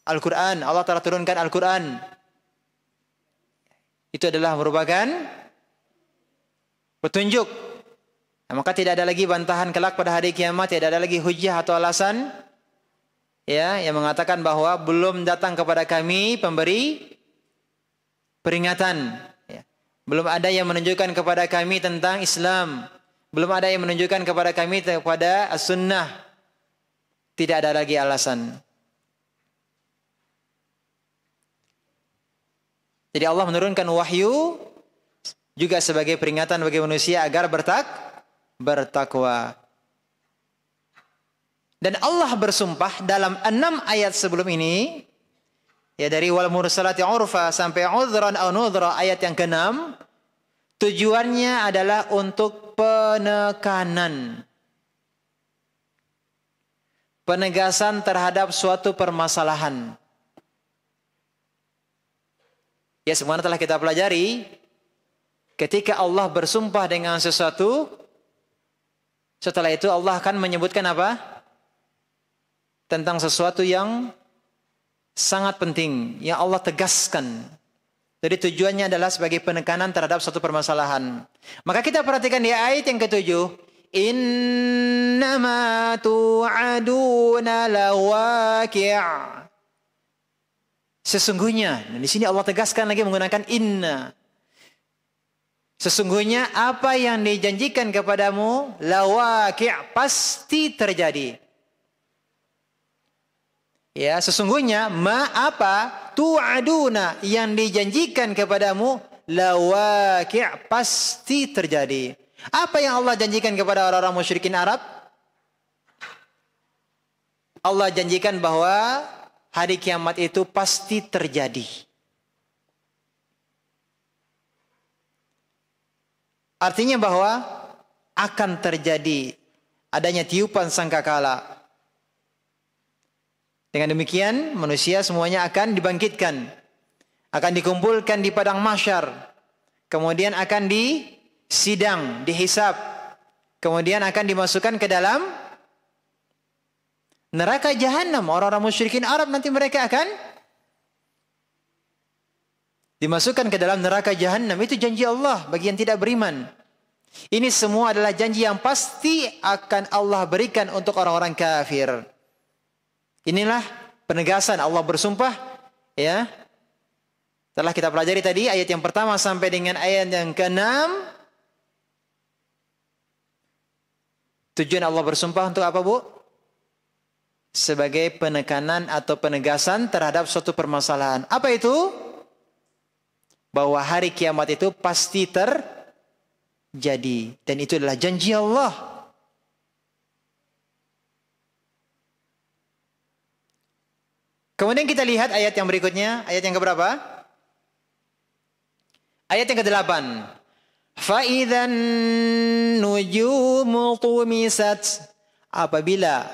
Al-Quran, Allah telah turunkan Al-Quran. Itu adalah merupakan petunjuk. Nah, maka tidak ada lagi bantahan kelak pada hari kiamat, tidak ada lagi hujjah atau alasan ya yang mengatakan bahwa belum datang kepada kami pemberi peringatan. Ya. Belum ada yang menunjukkan kepada kami tentang Islam. Belum ada yang menunjukkan kepada kami kepada as-sunnah. Tidak ada lagi alasan. Jadi Allah menurunkan wahyu juga sebagai peringatan bagi manusia agar bertakwa. Dan Allah bersumpah dalam 6 ayat sebelum ini, ya dari wal mursalati urfa sampai udhran aw nudhra ayat yang ke-6, tujuannya adalah untuk penekanan, penegasan terhadap suatu permasalahan. Ya, semua telah kita pelajari, ketika Allah bersumpah dengan sesuatu, setelah itu Allah akan menyebutkan apa? Tentang sesuatu yang sangat penting, yang Allah tegaskan. Jadi tujuannya adalah sebagai penekanan terhadap suatu permasalahan. Maka kita perhatikan di ayat yang ke-7. Innama tu'aduna lawaqi'. Sesungguhnya, dan di sini Allah tegaskan lagi menggunakan inna. Sesungguhnya apa yang dijanjikan kepadamu lawaqi', pasti terjadi. Ya, sesungguhnya apa tu'aduna yang dijanjikan kepadamu lawaqi', pasti terjadi. Apa yang Allah janjikan kepada orang-orang musyrikin Arab? Allah janjikan bahwa hari kiamat itu pasti terjadi. Artinya bahwa akan terjadi adanya tiupan sangkakala. Dengan demikian manusia semuanya akan dibangkitkan, akan dikumpulkan di padang mahsyar, kemudian akan disidang, dihisab, kemudian akan dimasukkan ke dalam neraka jahanam. Orang-orang musyrikin Arab nanti mereka akan dimasukkan ke dalam neraka jahanam. Itu janji Allah bagi yang tidak beriman. Ini semua adalah janji yang pasti akan Allah berikan untuk orang-orang kafir. Inilah penegasan Allah bersumpah, ya. Telah kita pelajari tadi ayat yang pertama sampai dengan ayat yang ke-6. Tujuan Allah bersumpah untuk apa, Bu? Sebagai penekanan atau penegasan terhadap suatu permasalahan. Apa itu? Bahwa hari kiamat itu pasti terjadi. Dan itu adalah janji Allah. Kemudian kita lihat ayat yang berikutnya, ayat yang keberapa? Ayat yang ke-8. Fa'idzan nujumu tumisat. Apabila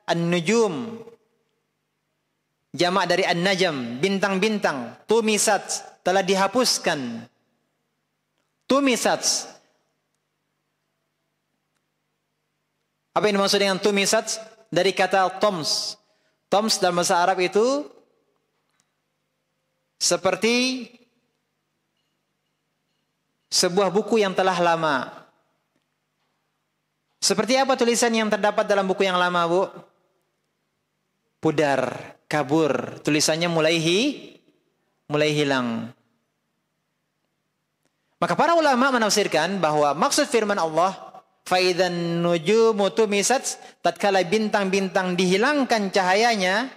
an-nujum, jamak dari an-najm, bintang-bintang, tumisat, telah dihapuskan. Tumisat. Apa yang dimaksud dengan tumisat? Dari kata toms. Toms dalam bahasa Arab itu seperti sebuah buku yang telah lama. Seperti apa tulisan yang terdapat dalam buku yang lama, Bu? Pudar, kabur. Tulisannya mulai hilang. Maka para ulama menafsirkan bahwa maksud firman Allah, Faidzan nujumu tumisat, tatkala bintang-bintang dihilangkan cahayanya,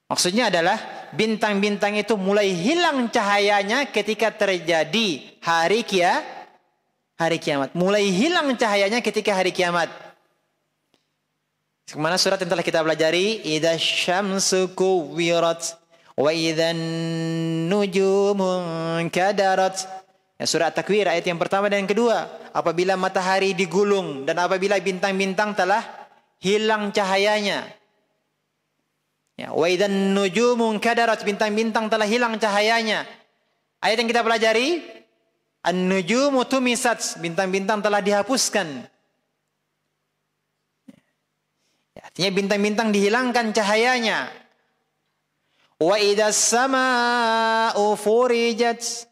maksudnya adalah bintang-bintang itu mulai hilang cahayanya ketika terjadi hari kiamat. Mulai hilang cahayanya ketika hari kiamat. Kemana surat yang telah kita pelajari? Idza syamsu kuwirat wa idzan nujumu kadarat. Ya, surah Takwir ayat yang pertama dan yang kedua. Apabila matahari digulung dan apabila bintang-bintang telah hilang cahayanya. Ya, wa idzan nujumu kadarat, bintang-bintang telah hilang cahayanya. Ayat yang kita pelajari, an-nujumu tumisat, bintang-bintang telah dihapuskan. Ya, artinya bintang-bintang dihilangkan cahayanya. Wa idzas samaa'u furijat,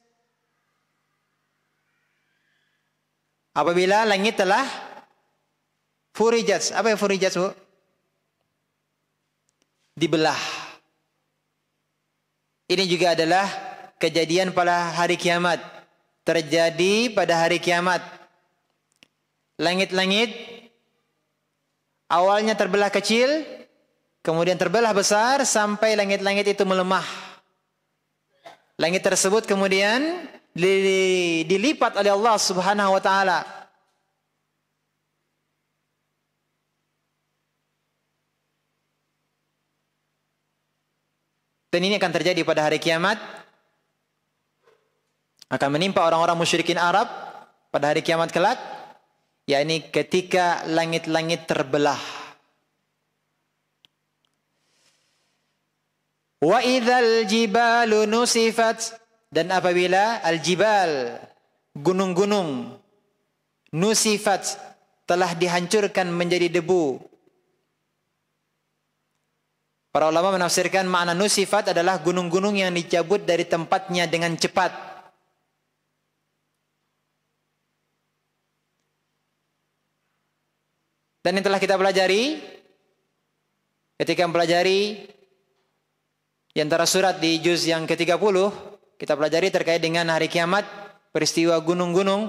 apabila langit telah furijat. Apa yang furijat, Bu? Dibelah. Ini juga adalah kejadian pada hari kiamat. Terjadi pada hari kiamat. Langit-langit awalnya terbelah kecil, kemudian terbelah besar sampai langit-langit itu melemah. Langit tersebut kemudian dilipat oleh Allah Subhanahu wa taala. Dan ini akan terjadi pada hari kiamat. Akan menimpa orang-orang musyrikin Arab pada hari kiamat kelak, yakni ketika langit-langit terbelah. Wa idzal jibalu nusifat, dan apabila al-jibal, gunung-gunung, nusifat, telah dihancurkan menjadi debu. Para ulama menafsirkan makna nusifat adalah gunung-gunung yang dicabut dari tempatnya dengan cepat. Dan yang telah kita pelajari ketika mempelajari di antara surat di juz yang ke-30, kita pelajari terkait dengan hari kiamat, peristiwa gunung-gunung.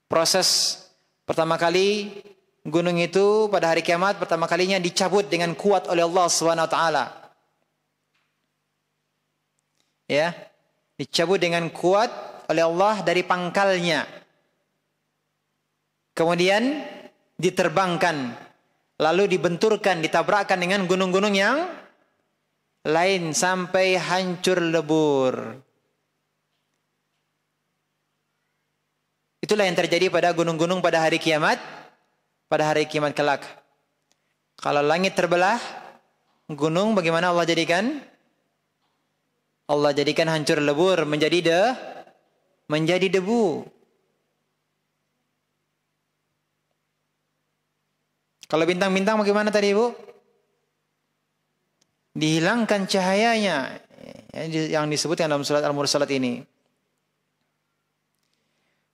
Proses pertama kali gunung itu pada hari kiamat pertama kalinya dicabut dengan kuat oleh Allah Subhanahu wa taala. Ya, dicabut dengan kuat oleh Allah dari pangkalnya. Kemudian diterbangkan, lalu dibenturkan, ditabrakkan dengan gunung-gunung yang lain sampai hancur lebur. Itulah yang terjadi pada gunung-gunung pada hari kiamat, pada hari kiamat kelak. Kalau langit terbelah, gunung bagaimana Allah jadikan? Allah jadikan hancur lebur menjadi debu. Kalau bintang-bintang bagaimana tadi, Ibu? Dihilangkan cahayanya, yang disebutkan dalam surat Al-Mursalat ini.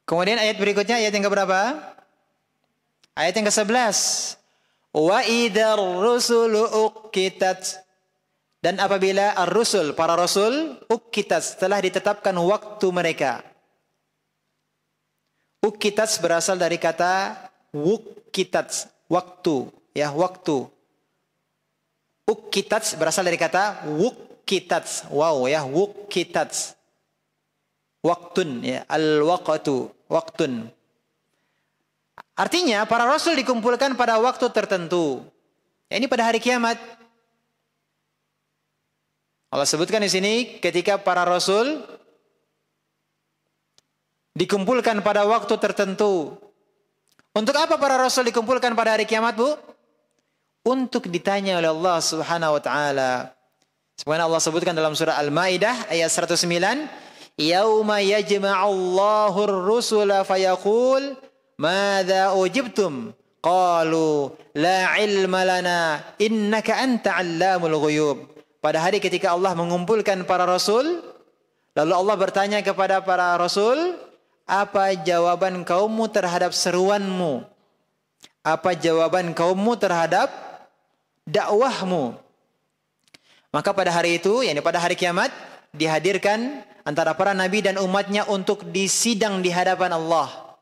Kemudian ayat berikutnya, ayat yang keberapa? Ayat yang ke-11. Wa idar rusulu uqitat, dan apabila ar-rusul, para rasul, uqitat, telah ditetapkan waktu mereka. Uqitat berasal dari kata wuqitat, waktu, ya, waktu. Uqitat berasal dari kata wuqitat, wow, ya, wuqitat, waktun, ya, al-waqtu, waktun. Artinya para rasul dikumpulkan pada waktu tertentu. Ya, ini pada hari kiamat. Allah sebutkan di sini ketika para rasul dikumpulkan pada waktu tertentu. Untuk apa para rasul dikumpulkan pada hari kiamat, Bu? Untuk ditanya oleh Allah Subhanahu wa taala. Sebagaimana Allah sebutkan dalam surah Al-Maidah ayat 109, "Yauma yajma'ullahu ar-rusula fayaqul madza ujibtum?" Qalu la ilma lana innaka anta 'allamul ghuyub. Pada hari ketika Allah mengumpulkan para rasul, lalu Allah bertanya kepada para rasul, apa jawaban kaummu terhadap seruanmu? Apa jawaban kaummu terhadap dakwahmu? Maka pada hari itu, yakni pada hari kiamat, dihadirkan antara para nabi dan umatnya untuk disidang di hadapan Allah.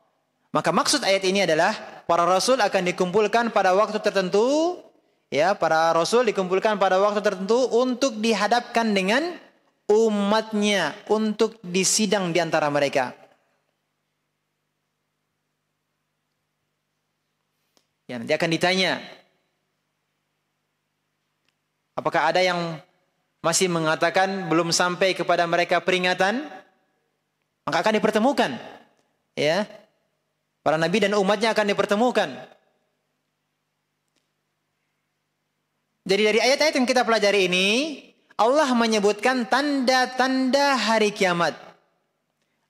Maka maksud ayat ini adalah para rasul akan dikumpulkan pada waktu tertentu, ya, para rasul dikumpulkan pada waktu tertentu untuk dihadapkan dengan umatnya untuk disidang di antara mereka. Ya, nanti akan ditanya, apakah ada yang masih mengatakan belum sampai kepada mereka peringatan? Maka akan dipertemukan. Ya, para nabi dan umatnya akan dipertemukan. Jadi dari ayat-ayat yang kita pelajari ini, Allah menyebutkan tanda-tanda hari kiamat.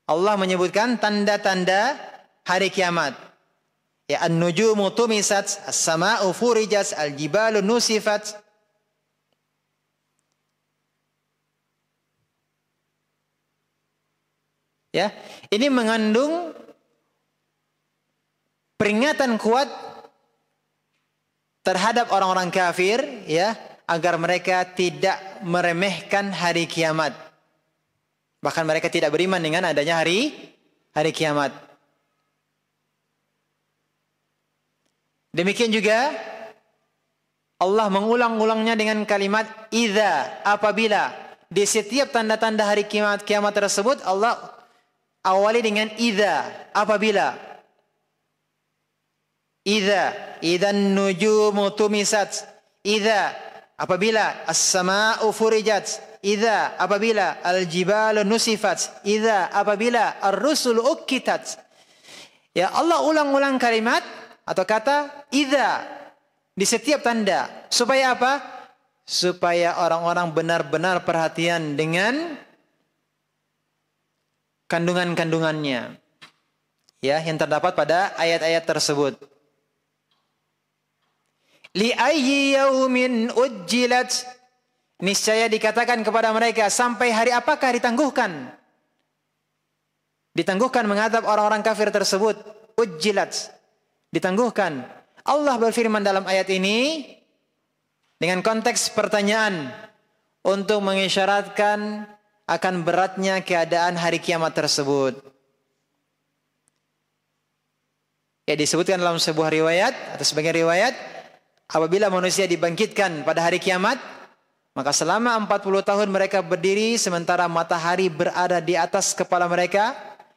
Allah menyebutkan tanda-tanda hari kiamat. Ya, an-nujumu tumisat, as-sama'u furijat, al-jibalu nusifat. Ya, ini mengandung peringatan kuat terhadap orang-orang kafir, ya, agar mereka tidak meremehkan hari kiamat. Bahkan mereka tidak beriman dengan adanya hari kiamat. Demikian juga Allah mengulang-ulangnya dengan kalimat idza, apabila. Di setiap tanda-tanda hari kiamat tersebut Allah awali dengan idza, apabila. Idzan nujumu tumisat. Idza, apabila as-samaa'u furijat. Idza, apabila al-jibalu nusifat. Idza, apabila ar-rusulu ukkitat. Ya, Allah ulang-ulang kalimat atau kata idza di setiap tanda. Supaya apa? Supaya orang-orang benar-benar perhatian dengan kandungan-kandungannya. Ya, yang terdapat pada ayat-ayat tersebut. Li ayyi yaumin ujjilat. Niscaya dikatakan kepada mereka, sampai hari apakah ditangguhkan? Ditangguhkan menghadap orang-orang kafir tersebut. Ujjilat. Ditangguhkan. Allah berfirman dalam ayat ini dengan konteks pertanyaan untuk mengisyaratkan akan beratnya keadaan hari kiamat tersebut. Ya, disebutkan dalam sebuah riwayat atau sebagian riwayat, apabila manusia dibangkitkan pada hari kiamat, maka selama 40 tahun mereka berdiri sementara matahari berada di atas kepala mereka.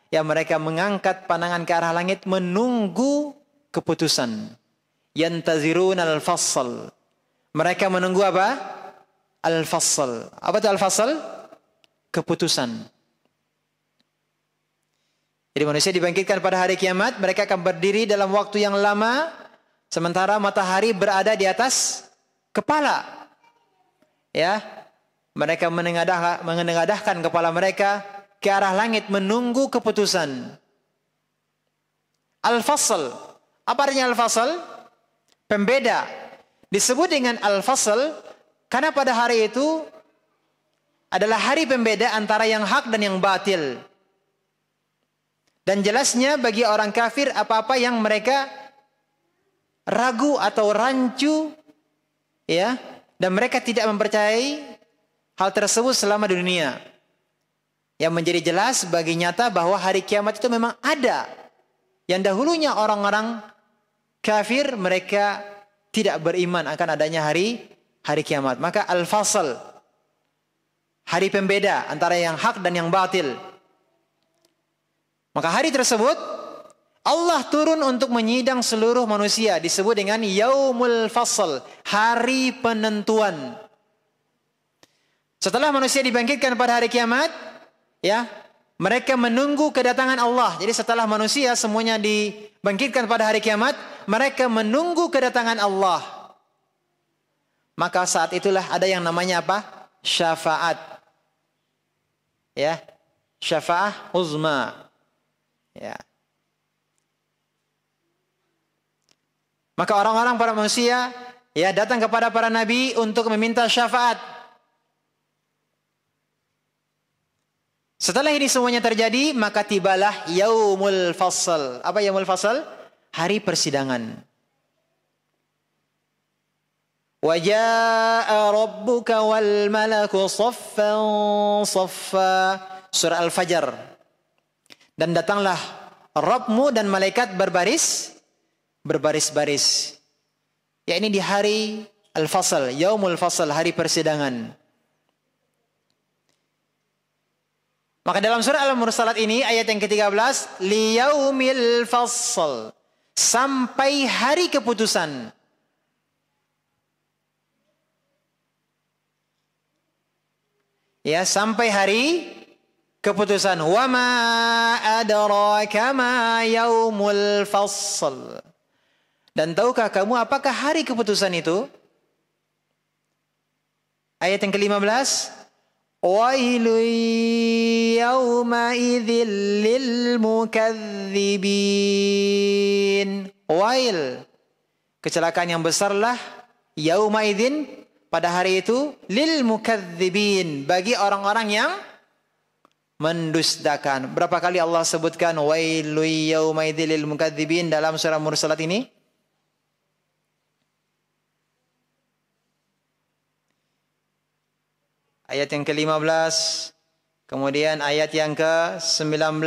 Ya, mereka mengangkat pandangan ke arah langit menunggu keputusan. Yantazirun al-fasl. Mereka menunggu apa? Al-fasl. Apa itu al-fasl? Keputusan. Jadi manusia dibangkitkan pada hari kiamat, mereka akan berdiri dalam waktu yang lama sementara matahari berada di atas kepala. Ya, mereka menengadahkan kepala mereka ke arah langit menunggu keputusan. Al-fasl. Apa artinya al-fasl? Pembeda. Disebut dengan al-fasl karena pada hari itu adalah hari pembeda antara yang hak dan yang batil. Dan jelasnya bagi orang kafir apa-apa yang mereka ragu atau rancu, ya, dan mereka tidak mempercayai hal tersebut selama di dunia. Yang menjadi jelas bagi nyata bahwa hari kiamat itu memang ada. Yang dahulunya orang-orang kafir mereka tidak beriman akan adanya hari kiamat. Maka al-fasl, hari pembeda antara yang hak dan yang batil. Maka hari tersebut Allah turun untuk menyidang seluruh manusia, disebut dengan yaumul fasl, hari penentuan. Setelah manusia dibangkitkan pada hari kiamat, ya, mereka menunggu kedatangan Allah. Jadi setelah manusia semuanya dibangkitkan pada hari kiamat, mereka menunggu kedatangan Allah. Maka saat itulah ada yang namanya apa? Syafaat. Ya, syafaah uzma. Ya. Maka orang-orang para manusia ya datang kepada para nabi untuk meminta syafaat. Setelah ini semuanya terjadi, maka tibalah yaumul fasl. Apa yaumul fasl? Hari persidangan. Wa jaa rabbuka wal malaku saffan saffa. Surah Al-Fajr. Dan datanglah Rabbmu dan malaikat berbaris-baris. Ya, ini di hari Al-Fasl, yaumul fasl, hari persidangan. Maka dalam surah Al-Mursalat ini ayat yang ke-13, liyaumil fasl, sampai hari keputusan. Ya, sampai hari keputusan. Wa ma adraka ma yaumul fasl. Dan tahukah kamu apakah hari keputusan itu? Ayat yang ke-15, wailun yawma idzil lil mukadzibin. Wail, kecelakaan yang besarlah yauma idzin, pada hari itu, lil mukadzibin, bagi orang-orang yang mendustakan. Berapa kali Allah sebutkan wailun yawma idzil lil mukadzibin dalam surah Mursalat ini? Ayat yang ke-15, kemudian ayat yang ke-19,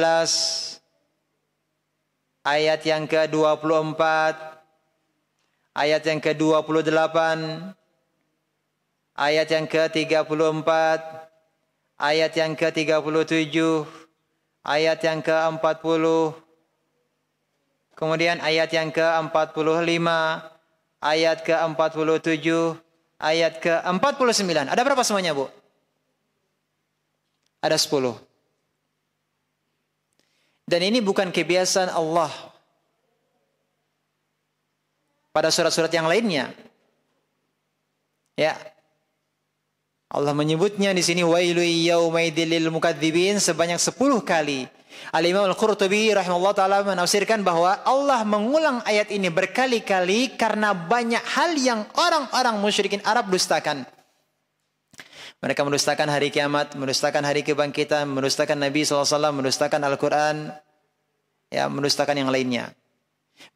ayat yang ke-24, ayat yang ke-28, ayat yang ke-34, ayat yang ke-37, ayat yang ke-40, kemudian ayat yang ke-45, ayat ke-47, ayat ke-49. Ada berapa semuanya, Bu? Ada 10. Dan ini bukan kebiasaan Allah pada surat-surat yang lainnya. Ya. Allah menyebutnya di sini wailu yaumaidil lil mukadzibin sebanyak 10 kali. Al-Imam Al-Qurtubi rahimahullah taala menafsirkan bahwa Allah mengulang ayat ini berkali-kali karena banyak hal yang orang-orang musyrikin Arab dustakan. Mereka mendustakan hari kiamat, mendustakan hari kebangkitan, mendustakan Nabi SAW, mendustakan Al-Quran, ya, mendustakan yang lainnya.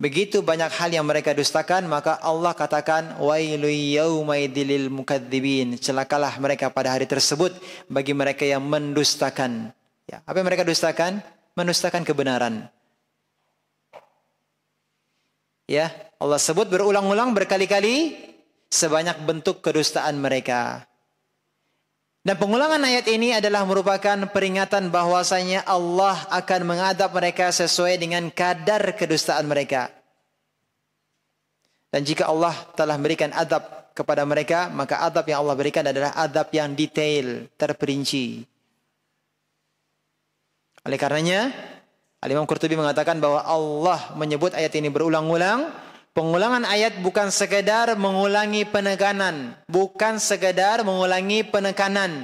Begitu banyak hal yang mereka dustakan, maka Allah katakan, wailu yaumaidil mukadzibin. Celakalah mereka pada hari tersebut bagi mereka yang mendustakan. Ya, apa yang mereka dustakan? Mendustakan kebenaran. Ya, Allah sebut berulang-ulang berkali-kali sebanyak bentuk kedustaan mereka. Dan pengulangan ayat ini adalah merupakan peringatan bahwasanya Allah akan mengadab mereka sesuai dengan kadar kedustaan mereka. Dan jika Allah telah memberikan adab kepada mereka, maka adab yang Allah berikan adalah adab yang detail, terperinci. Oleh karenanya, Al-Imam Qurtubi mengatakan bahwa Allah menyebut ayat ini berulang-ulang. Pengulangan ayat bukan sekedar mengulangi penekanan, bukan sekedar mengulangi penekanan,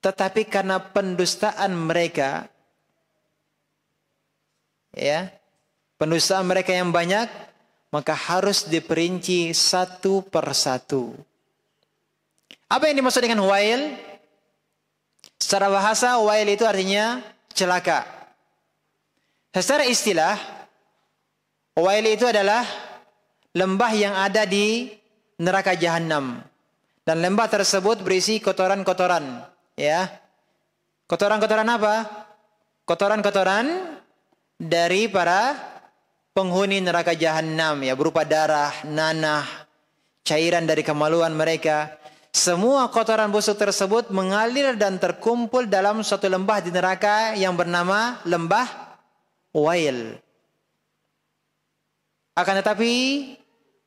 tetapi karena pendustaan mereka, ya, pendustaan mereka yang banyak, maka harus diperinci satu persatu. Apa yang dimaksud dengan wail? Secara bahasa, wail itu artinya celaka. Secara istilah, wail itu adalah lembah yang ada di neraka jahanam. Dan lembah tersebut berisi kotoran-kotoran. Ya, kotoran-kotoran apa? Kotoran-kotoran dari para penghuni neraka jahanam, ya, berupa darah, nanah, cairan dari kemaluan mereka. Semua kotoran busuk tersebut mengalir dan terkumpul dalam suatu lembah di neraka yang bernama lembah wail. Akan tetapi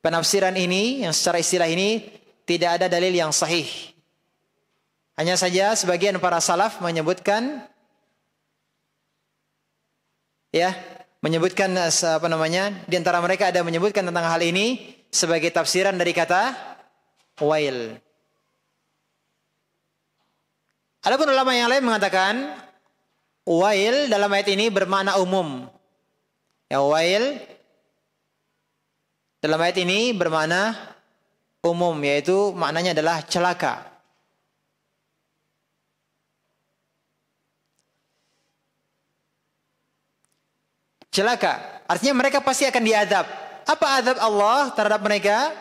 penafsiran ini yang secara istilah ini tidak ada dalil yang sahih. Hanya saja sebagian para salaf menyebutkan, ya, menyebutkan apa namanya, di antara mereka ada menyebutkan tentang hal ini sebagai tafsiran dari kata wail. Adapun ulama yang lain mengatakan wail dalam ayat ini bermakna umum. Ya, wail dalam ayat ini bermakna umum, yaitu maknanya adalah celaka. Celaka, artinya mereka pasti akan diadab. Apa adab Allah terhadap mereka?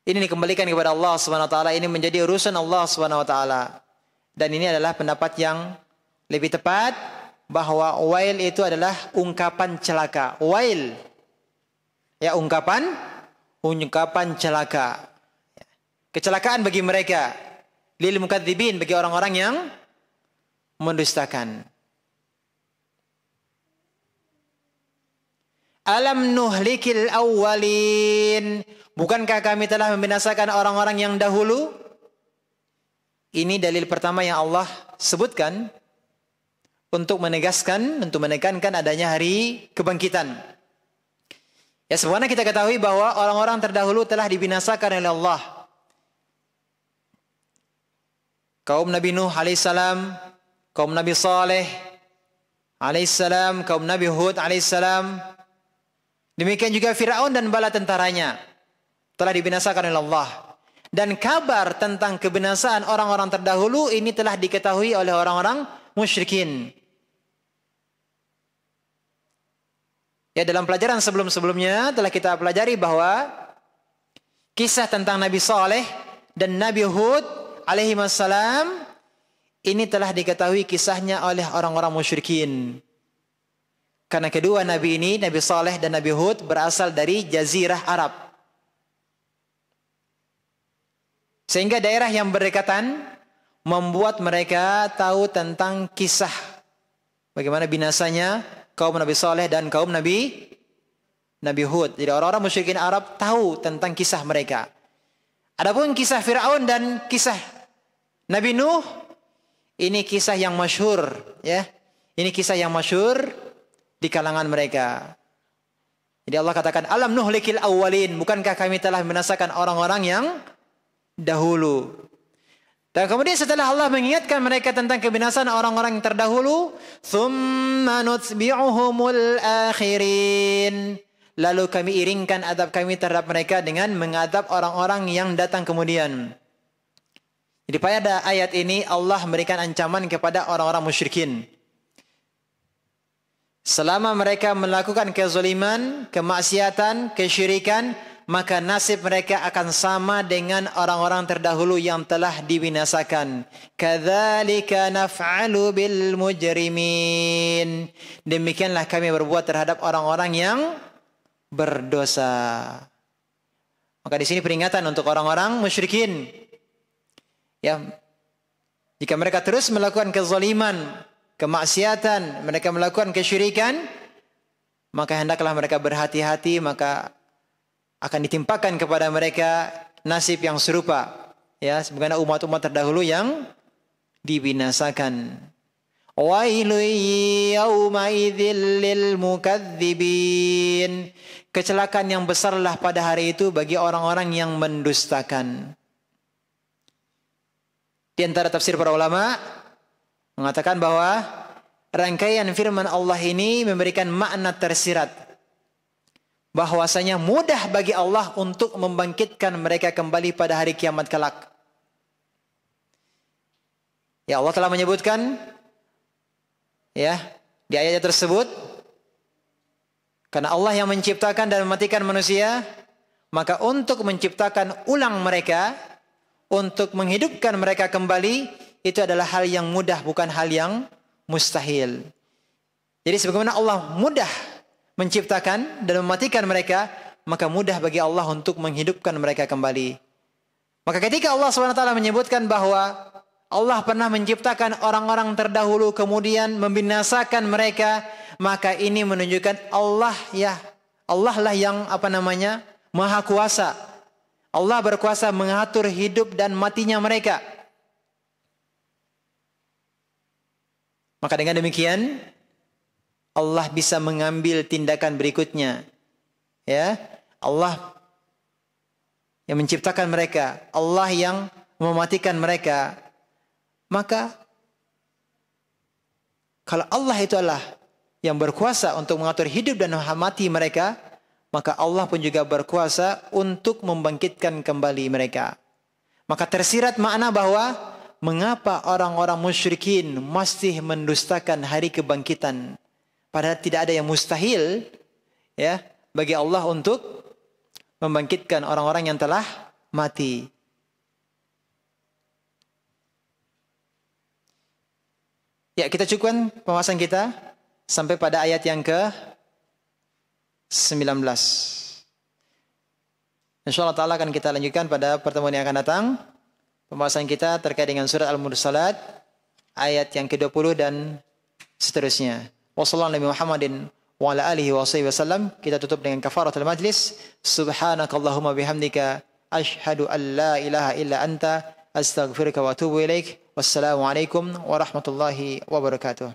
Ini dikembalikan kepada Allah Subhanahu wa taala, ini menjadi urusan Allah Subhanahu wa taala. Dan ini adalah pendapat yang lebih tepat bahwa wail itu adalah ungkapan celaka. Wail, ya, ungkapan celaka. Kecelakaan bagi mereka. Lil mukadzibin, bagi orang-orang yang mendustakan. Alam nuhlikil awwalin. Bukankah kami telah membinasakan orang-orang yang dahulu? Ini dalil pertama yang Allah sebutkan untuk menegaskan, untuk menekankan adanya hari kebangkitan. Ya, sebenarnya kita ketahui bahwa orang-orang terdahulu telah dibinasakan oleh Allah. Kaum Nabi Nuh alaihissalam, kaum Nabi Saleh alaihissalam, kaum Nabi Hud alaihissalam. Demikian juga Fir'aun dan bala tentaranya telah dibinasakan oleh Allah. Dan kabar tentang kebinasaan orang-orang terdahulu ini telah diketahui oleh orang-orang musyrikin. Ya, dalam pelajaran sebelum-sebelumnya telah kita pelajari bahwa kisah tentang Nabi Saleh dan Nabi Hud alaihi wassalam ini telah diketahui kisahnya oleh orang-orang musyrikin. Karena kedua nabi ini, Nabi Saleh dan Nabi Hud, berasal dari jazirah Arab. Sehingga daerah yang berdekatan membuat mereka tahu tentang kisah bagaimana binasanya kaum Nabi Saleh dan kaum Nabi Hud. Jadi orang-orang musyrikin Arab tahu tentang kisah mereka. Adapun kisah Fir'aun dan kisah Nabi Nuh, ini kisah yang masyhur, ya. Ini kisah yang masyhur di kalangan mereka. Jadi Allah katakan, alam nuhlikil awwalin, bukankah kami telah membinasakan orang-orang yang dahulu. Dan kemudian setelah Allah mengingatkan mereka tentang kebinasaan orang-orang yang terdahulu, thumma nutbi'uhumul akhirin, lalu kami iringkan adab kami terhadap mereka dengan mengadab orang-orang yang datang kemudian. Jadi pada ayat ini Allah memberikan ancaman kepada orang-orang musyrikin. Selama mereka melakukan kezaliman, kemaksiatan, kesyirikan, maka nasib mereka akan sama dengan orang-orang terdahulu yang telah dibinasakan. Kadzalika naf'alu bil mujrimin. Demikianlah kami berbuat terhadap orang-orang yang berdosa. Maka di sini peringatan untuk orang-orang musyrikin. Ya, jika mereka terus melakukan kezaliman, kemaksiatan, mereka melakukan kesyirikan, maka hendaklah mereka berhati-hati, maka akan ditimpakan kepada mereka nasib yang serupa, ya, sebagaimana umat-umat terdahulu yang dibinasakan. Wailun yauma idzil lil mukadzibin. Kecelakaan yang besarlah pada hari itu bagi orang-orang yang mendustakan. Di antara tafsir para ulama mengatakan bahwa rangkaian firman Allah ini memberikan makna tersirat, bahwasanya mudah bagi Allah untuk membangkitkan mereka kembali pada hari kiamat kelak. Ya, Allah telah menyebutkan, ya, di ayat tersebut, karena Allah yang menciptakan dan mematikan manusia, maka untuk menciptakan ulang mereka, untuk menghidupkan mereka kembali, itu adalah hal yang mudah, bukan hal yang mustahil. Jadi sebagaimana Allah mudah menciptakan dan mematikan mereka, maka mudah bagi Allah untuk menghidupkan mereka kembali. Maka ketika Allah SWT menyebutkan bahwa Allah pernah menciptakan orang-orang terdahulu kemudian membinasakan mereka, maka ini menunjukkan Allah lah yang Maha Kuasa. Allah berkuasa mengatur hidup dan matinya mereka. Maka dengan demikian Allah bisa mengambil tindakan berikutnya. Ya, Allah yang menciptakan mereka, Allah yang mematikan mereka. Maka kalau Allah itu adalah yang berkuasa untuk mengatur hidup dan mati mereka, maka Allah pun juga berkuasa untuk membangkitkan kembali mereka. Maka tersirat makna bahwa mengapa orang-orang musyrikin masih mendustakan hari kebangkitan, padahal tidak ada yang mustahil, ya, bagi Allah untuk membangkitkan orang-orang yang telah mati. Ya, kita cukupkan pembahasan kita sampai pada ayat yang ke-19. Insyaallah ta'ala akan kita lanjutkan pada pertemuan yang akan datang. Pembahasan kita terkait dengan surat Al-Mursalat, ayat yang ke-20 dan seterusnya. Wassallallahu Muhammadin wa ala alihi wa sahbihi wasallam. Kita tutup dengan kafaratul majlis. Subhanakallahumma bihamdika asyhadu an la ilaha illa anta astaghfiruka wa atubu ilaik. Wassalamualaikum warahmatullahi wabarakatuh.